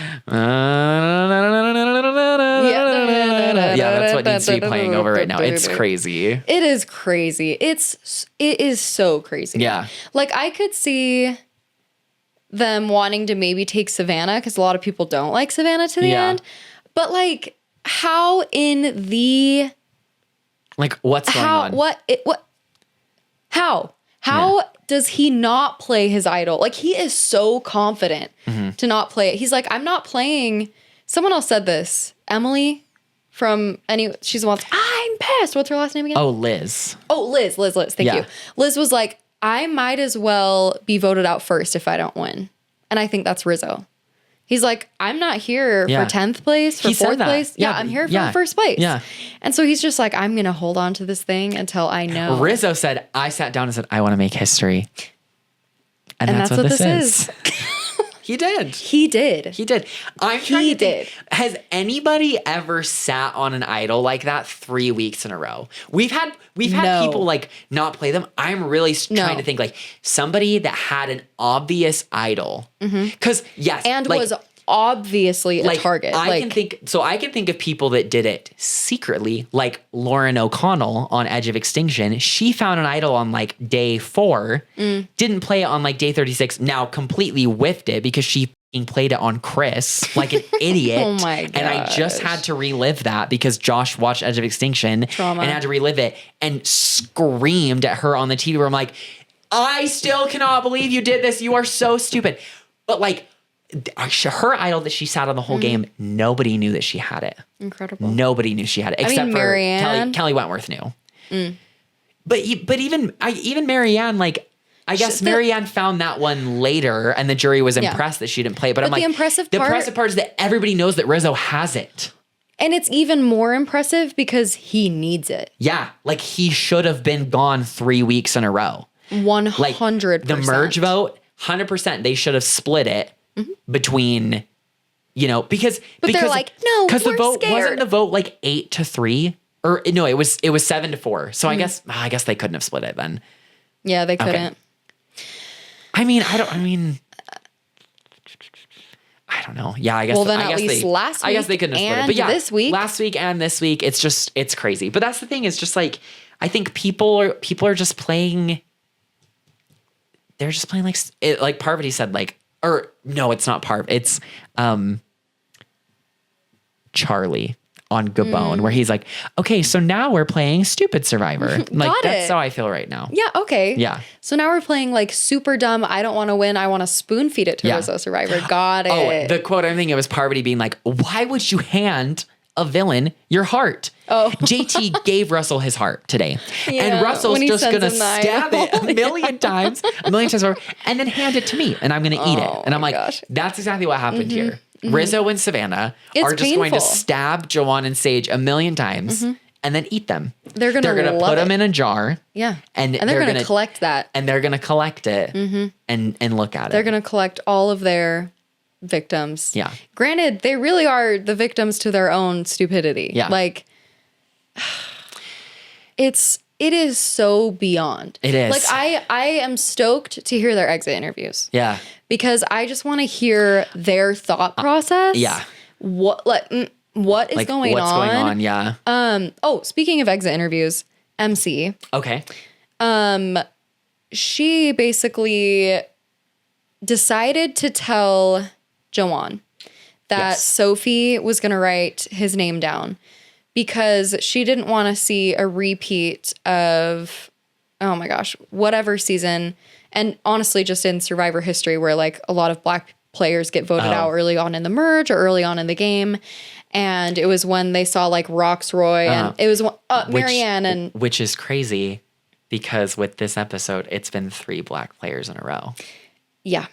B: yeah, that's what needs to be playing over right now. It's crazy.
A: It is crazy. It is so crazy.
B: Yeah.
A: Like I could see them wanting to maybe take Savannah because a lot of people don't like Savannah to the end. But like how in the...
B: Like what's going on?
A: How does he not play his idol? Like he is so confident to not play it. He's like, I'm not playing. Someone else said this. Emily she's the one. I'm pissed. What's her last name again?
B: Oh, Liz.
A: Oh, Liz. Thank you. Liz was like, I might as well be voted out first if I don't win. And I think that's Rizzo. He's like, I'm not here for 10th place, for 4th place. Yeah, I'm here for first place.
B: Yeah.
A: And so he's just like, I'm going to hold on to this thing until I know.
B: Rizzo said, I sat down and said, I want to make history. And that's what this is. He did.
A: He did.
B: I'm trying to think, has anybody ever sat on an idol like that 3 weeks in a row? We've had people like not play them. I'm really trying to think like somebody that had an obvious idol. Because
A: and like, was obviously a target.
B: I can think of people that did it secretly, like Lauren O'Connell on Edge of Extinction. She found an idol on like day 4, didn't play it on like day 36. Now completely whiffed it because she played it on Chris like an idiot.
A: Oh my gosh.
B: And I just had to relive that because Josh watched Edge of Extinction and had to relive it and screamed at her on the TV where I'm like, I still cannot believe you did this. You are so stupid. But like, her idol that she sat on the whole game, nobody knew that she had it.
A: Incredible.
B: Nobody knew she had it except for
A: Marianne.
B: Kelly Wentworth knew. But even Marianne, like I guess Marianne found that one later, and the jury was impressed that she didn't play it. But I'm like, the impressive part is that everybody knows that Rizzo has it.
A: And it's even more impressive because he needs it.
B: Yeah, like he should have been gone 3 weeks in a row.
A: 100%.
B: Like the merge vote, 100%. They should have split it. Between, because they're like, no, because the vote wasn't the vote like 8-3 or no, it was 7-4. So I guess they couldn't have split it then.
A: Yeah, they couldn't.
B: Okay. I don't know. Yeah, I guess.
A: Well, then at least last week,
B: I guess they couldn't have split it. But yeah,
A: this week,
B: last week and this week, it's crazy. But that's the thing. It's just like I think people are just playing. They're just playing like Parvati said, like. Or no, it's not Parv. It's Charlie on Gabon, where he's like, okay, so now we're playing Stupid Survivor. Like that's how I feel right now.
A: Yeah, okay.
B: Yeah.
A: So now we're playing like super dumb, I don't want to win, I want to spoon feed it to Rizzo Survivor. Got it.
B: Oh, the quote I'm thinking was Parvati being like, why would you hand a villain your heart? Oh. JT gave Russell his heart today. Yeah, and Russell's just going to stab it a million times over, and then hand it to me, and I'm going to eat it. And I'm like, that's exactly what happened here. Rizzo and Savannah are just going to stab Jawan and Sage a million times, and then eat them.
A: They're going to
B: put them in a jar.
A: Yeah.
B: And
A: they're going to collect that.
B: And they're going to collect it and look at it.
A: They're going to collect all of their victims.
B: Yeah.
A: Granted, they really are the victims to their own stupidity.
B: Yeah.
A: Like, it is so beyond.
B: It is.
A: Like, I am stoked to hear their exit interviews.
B: Yeah.
A: Because I just want to hear their thought process.
B: Yeah.
A: What is
B: like,
A: going
B: what's
A: on?
B: going on? Yeah.
A: Speaking of exit interviews, MC.
B: Okay.
A: She basically decided to tell Joanne that Sophie was going to write his name down because she didn't want to see a repeat of, oh my gosh, whatever season. And honestly, just in Survivor history where like a lot of Black players get voted out early on in the merge or early on in the game. And it was when they saw like Roxroy and it was Marianne and...
B: Which is crazy because with this episode, it's been 3 Black players in a row.
A: Yeah.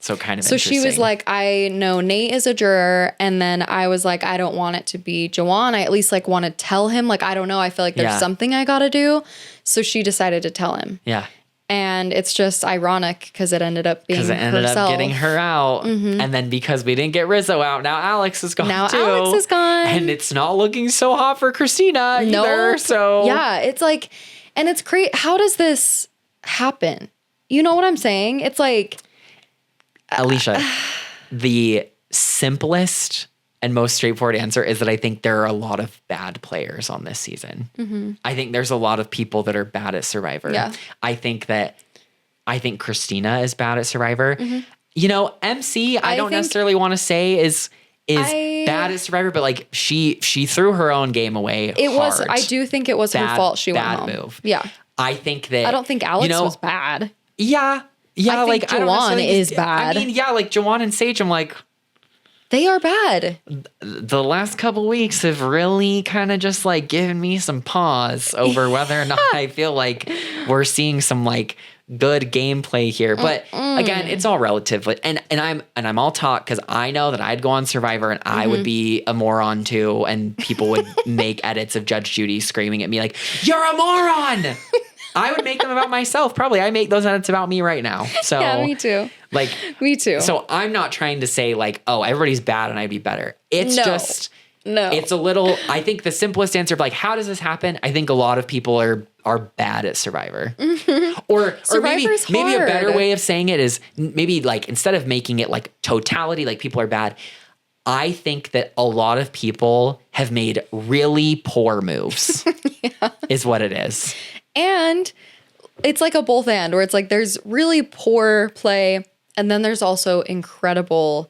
B: So kind of
A: So she was like, I know Nate is a juror. And then I was like, I don't want it to be Joanne. I at least like want to tell him. Like, I don't know. I feel like there's something I got to do. So she decided to tell him.
B: Yeah.
A: And it's just ironic because it ended up being herself. Because it ended up
B: getting her out. Mm-hmm. And then because we didn't get Rizzo out, now Alex is gone too.
A: Alex is gone.
B: And it's not looking so hot for Christina either. So
A: yeah, it's like, and it's crazy. How does this happen? You know what I'm saying? It's like...
B: Alicia, the simplest and most straightforward answer is that I think there are a lot of bad players on this season. Mm-hmm. I think there's a lot of people that are bad at Survivor.
A: Yeah.
B: I think Christina is bad at Survivor. Mm-hmm. You know, MC, I don't necessarily want to say is bad at Survivor, but like she threw her own game away.
A: I do think it was her fault. She went home.
B: Bad move.
A: Yeah.
B: I think that.
A: I don't think Alex was bad.
B: Yeah. Yeah,
A: I think Joanne is bad.
B: I mean, yeah, like Joanne and Sage, I'm like,
A: they are bad.
B: The last couple weeks have really kind of just like given me some pause over whether or not I feel like we're seeing some like good gameplay here. But again, it's all relative. And I'm all talk because I know that I'd go on Survivor and I would be a moron too, and people would make edits of Judge Judy screaming at me like, "You're a moron." I would make them about myself. Probably I make those edits about me right now. So
A: yeah, me too.
B: Like
A: me too.
B: So I'm not trying to say like, oh, everybody's bad and I'd be better. It's just it's a little, I think the simplest answer of like, how does this happen? I think a lot of people are bad at Survivor. Mm-hmm. Or maybe a better way of saying it is maybe like instead of making it like totality, like people are bad, I think that a lot of people have made really poor moves is what it is.
A: And it's like a both and where it's like there's really poor play and then there's also incredibly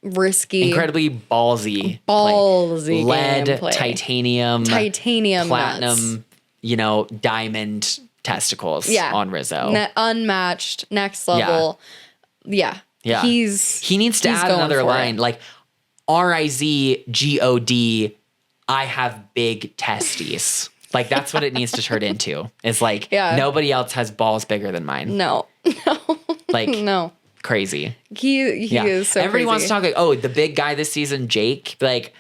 A: risky,
B: incredibly ballsy
A: like
B: lead,
A: gameplay.
B: titanium, platinum,
A: nuts.
B: Diamond testicles on Rizzo.
A: Unmatched, next level. Yeah.
B: He needs to add another line like RIZGOD, I have big testes. Like, that's what it needs to turn into. It's like, nobody else has balls bigger than mine.
A: No.
B: Like,
A: no.
B: Crazy.
A: He is so
B: Everybody
A: crazy.
B: wants to talk like, oh, the big guy this season, Jake. Like,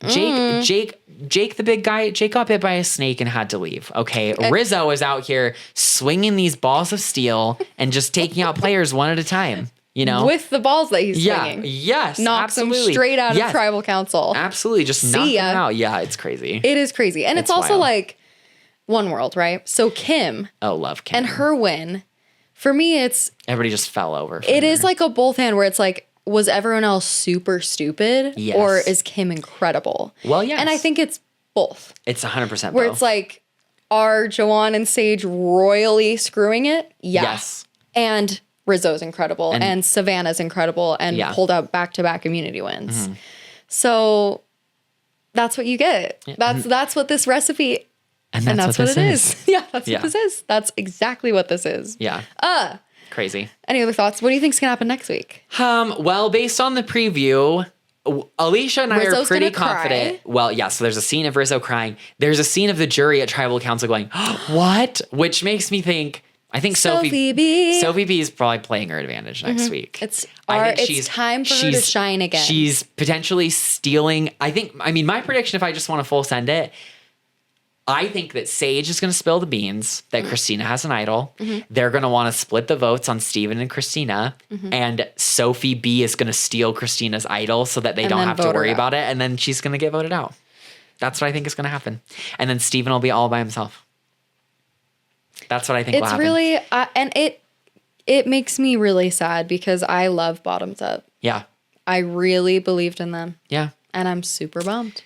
B: Jake, the big guy, Jake got bit by a snake and had to leave. Okay. Rizzo is out here swinging these balls of steel and just taking out players one at a time. You know,
A: with the balls that he's swinging.
B: Yes.
A: Knocks them straight out of tribal council.
B: Absolutely. Just knock them out. Yeah, it's crazy.
A: It is crazy. And it's also wild. Like One World, right? So Kim.
B: Oh, love Kim.
A: And her win. For me, it's...
B: Everybody just fell over.
A: It is like a both hand where it's like, was everyone else super stupid?
B: Yes.
A: Or is Kim incredible?
B: Well, yes.
A: And I think it's both.
B: It's 100% both.
A: Where it's like, are Joanne and Sage royally screwing it? Yeah.
B: Yes.
A: And Rizzo's incredible. And Savannah's incredible. And pulled out back-to-back immunity wins. Mm-hmm. So that's what you get. Yeah. That's what this recipe... And that's what it is. Yeah, that's what this is. That's exactly what this is.
B: Yeah. Crazy.
A: Any other thoughts? What do you think's gonna happen next week?
B: Well, based on the preview, Alicia and
A: Rizzo's
B: I are pretty confident. Cry. Well, yeah, so there's a scene of Rizzo crying. There's a scene of the jury at Tribal Council going, "What?" Which makes me think I think Sophie B is probably playing her advantage next week.
A: It's time for her to shine again.
B: She's potentially stealing. My prediction, if I just want to full send it, I think that Sage is going to spill the beans that Christina has an idol. They're going to want to split the votes on Steven and Christina. And Sophie B is going to steal Christina's idol so that they don't have to worry about it. And then she's going to get voted out. That's what I think is going to happen. And then Steven will be all by himself. That's what I think will happen.
A: It's really, and it makes me really sad because I love Bottoms Up.
B: Yeah.
A: I really believed in them.
B: Yeah.
A: And I'm super bummed.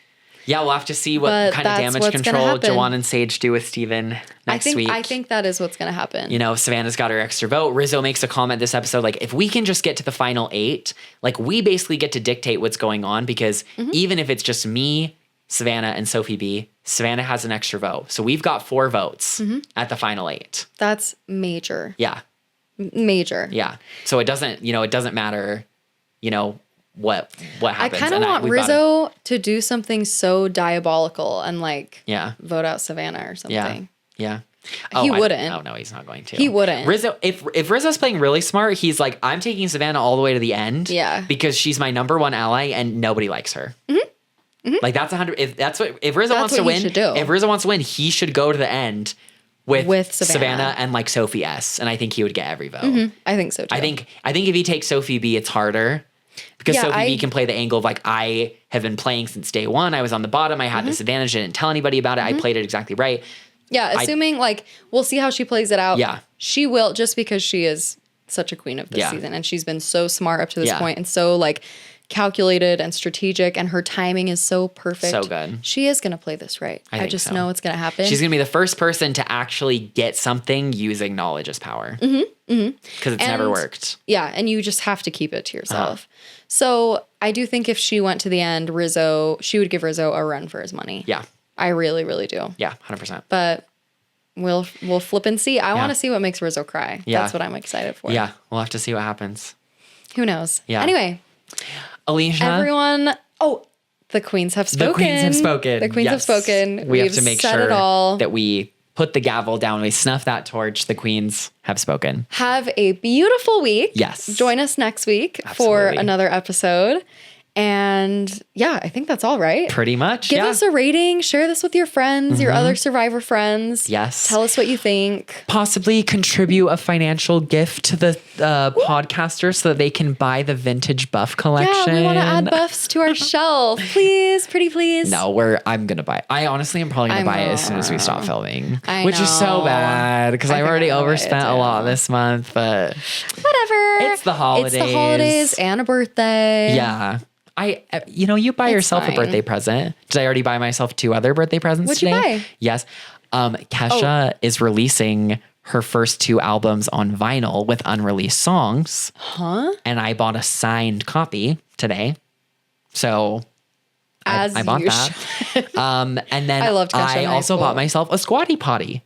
B: Yeah, we'll have to see what kind of damage control Jawan and Sage do with Steven next week.
A: I think that is what's going to happen.
B: You know, Savannah's got her extra vote. Rizzo makes a comment this episode, like, if we can just get to the final 8, like, we basically get to dictate what's going on because even if it's just me, Savannah, and Sophie B, Savannah has an extra vote. So we've got 4 votes at the final 8.
A: That's major.
B: Yeah.
A: Major.
B: Yeah. So it doesn't matter, what happens.
A: I kind of want Rizzo to do something so diabolical and vote out Savannah or something.
B: Yeah.
A: He wouldn't.
B: Oh no, he's not going to.
A: He wouldn't.
B: Rizzo, if Rizzo's playing really smart, he's like, I'm taking Savannah all the way to the end.
A: Yeah.
B: Because she's my number 1 ally and nobody likes her. Like that's 100. If Rizzo wants to win, if Rizzo wants to win, he should go to the end with Savannah and like Sophie S. And I think he would get every vote.
A: I think so too.
B: I think if he takes Sophie B, it's harder. Because Sophie B can play the angle of like, I have been playing since day 1. I was on the bottom. I had this advantage. I didn't tell anybody about it. I played it exactly right.
A: Yeah, assuming we'll see how she plays it out.
B: Yeah.
A: She will, just because she is such a queen of this season. And she's been so smart up to this point and so calculated and strategic, and her timing is so perfect.
B: So good.
A: She is going to play this right. I just know it's going to happen.
B: She's going to be the first person to actually get something using knowledge as power. Because it's never worked.
A: Yeah, and you just have to keep it to yourself. So I do think if she went to the end, she would give Rizzo a run for his money.
B: Yeah.
A: I really, really do.
B: Yeah, 100%.
A: But we'll flip and see. I want to see what makes Rizzo cry.
B: Yeah.
A: That's what I'm excited for.
B: Yeah, we'll have to see what happens.
A: Who knows?
B: Yeah.
A: Anyway.
B: Alicia.
A: Everyone. Oh, the queens have spoken.
B: The queens have spoken.
A: The queens have spoken.
B: We have to make sure that we put the gavel down. We snuff that torch. The queens have spoken.
A: Have a beautiful week.
B: Yes.
A: Join us next week for another episode. And yeah, I think that's all right.
B: Pretty much.
A: Give us a rating. Share this with your friends, your other Survivor friends.
B: Yes.
A: Tell us what you think.
B: Possibly contribute a financial gift to the podcaster so that they can buy the vintage buff collection.
A: Yeah, we want to add buffs to our shelf. Please, pretty please.
B: No, I'm going to buy it. I honestly am probably going to buy it as soon as we stop filming. Which is so bad because I've already overspent a lot this month, but
A: whatever.
B: It's the holidays.
A: It's the holidays and a birthday.
B: Yeah. You buy yourself a birthday present. Did I already buy myself 2 other birthday presents today?
A: What'd you buy?
B: Yes. Kesha is releasing her first 2 albums on vinyl with unreleased songs.
A: Huh?
B: And I bought a signed copy today. So I bought that. And then I also bought myself a squatty potty.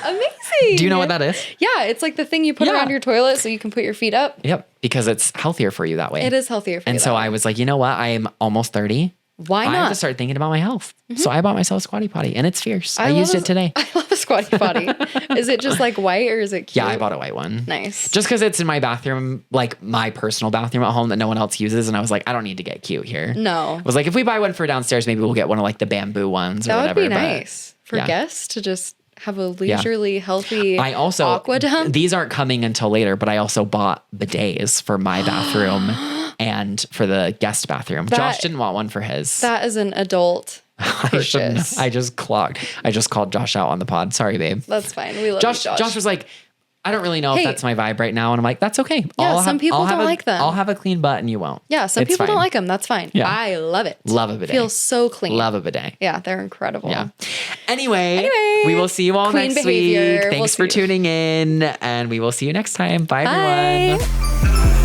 A: Amazing.
B: Do you know what that is?
A: Yeah, it's like the thing you put around your toilet so you can put your feet up.
B: Yep, because it's healthier for you that way.
A: It is healthier for you.
B: And so I was like, you know what? I am almost 30.
A: Why not?
B: I have to start thinking about my health. So I bought myself a squatty potty and it's fierce. I used it today.
A: I love a squatty potty. Is it just white or is it cute?
B: Yeah, I bought a white one.
A: Nice.
B: Just because it's in my bathroom, my personal bathroom at home that no one else uses. And I was like, I don't need to get cute here.
A: No.
B: I was like, if we buy one for downstairs, maybe we'll get one of the bamboo ones or whatever.
A: That would be nice for guests to just have a leisurely, healthy aqua dump.
B: These aren't coming until later, but I also bought bidets for my bathroom and for the guest bathroom. Josh didn't want one for his.
A: That is an adult purchase.
B: I just called Josh out on the pod. Sorry, babe.
A: That's fine. We love you, Josh.
B: Josh was like, I don't really know if that's my vibe right now. And I'm like, that's okay.
A: Yeah, some people don't like them.
B: I'll have a clean butt and you won't.
A: Yeah, some people don't like them. That's fine. Yeah. I love it.
B: Love a bidet.
A: Feels so clean.
B: Love a bidet.
A: Yeah, they're incredible.
B: Yeah. Anyway, we will see you all next week. Thanks for tuning in and we will see you next time. Bye. Everyone.